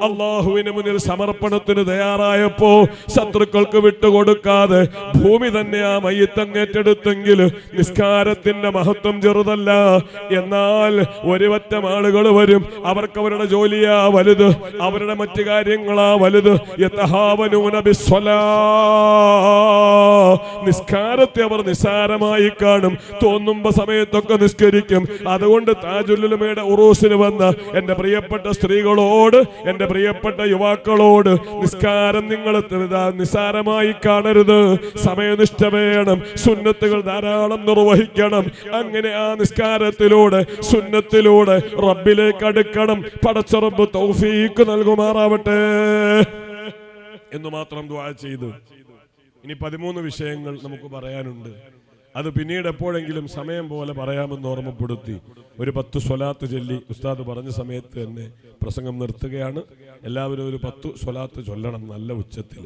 അള്ളാഹുവിന് മുന്നിൽ സമർപ്പണത്തിന് തയ്യാറായപ്പോ ശത്രുക്കൾക്ക് വിട്ടുകൊടുക്കാതെ ഭൂമി തന്നെ ആ മയ്യത്തങ്ങ് ഏറ്റെടുത്തെങ്കിൽ നിസ്കാരത്തിന്റെ മഹത്വം ചെറുതല്ല. എന്നാൽ ഒരുപറ്റം ആളുകൾ വരും, അവർക്ക് അവരുടെ ജോലിയാ വലുത്, അവരുടെ മറ്റു കാര്യങ്ങളാ വലുത്. യതഹാവനൂന ബിസ്സലാ, നിസ്കാരത്തെ അവർ നിസ്സാരമായി കാണും. തോന്നുമ്പോ സമയത്തൊക്കെ നിസ്കരിക്കും. അതുകൊണ്ട് താജുലുലമയുടെ ഉറൂസിന് വന്ന എന്റെ പ്രിയപ്പെട്ട സ്ത്രീകളോട്, എന്റെ പ്രിയപ്പെട്ട യുവാക്കളോട്, നിസ്കാരം നിങ്ങൾ നിസ്സാരമായി കാണരുത്. സമയനിഷ്ഠ വേണം. സുന്നത്തുകൾ ധാരാളം നിർവഹിക്കണം. അങ്ങനെ ആ നിസ്കാരത്തിലൂടെ, സുന്നത്തിലൂടെ റബ്ബിലേക്ക് അടുക്കണം. പടച്ച റബ്ബ് തൗഫീഖ് നൽകുമാറാവട്ടെ എന്ന് മാത്രം ദുആ ചെയ്തു. ഇനി 13 വിഷയങ്ങൾ നമുക്ക് പറയാനുണ്ട്. അത് പിന്നീട് എപ്പോഴെങ്കിലും സമയം പോലെ പറയാമെന്ന് ഓർമ്മപ്പെടുത്തി ഒരു 10 സ്വലാത്ത് ചൊല്ലി ഉസ്താദ് പറഞ്ഞ സമയത്ത് തന്നെ പ്രസംഗം നിർത്തുകയാണ്. എല്ലാവരും ഒരു 10 സ്വലാത്ത് ചൊല്ലണം നല്ല ഉച്ചത്തിൽ.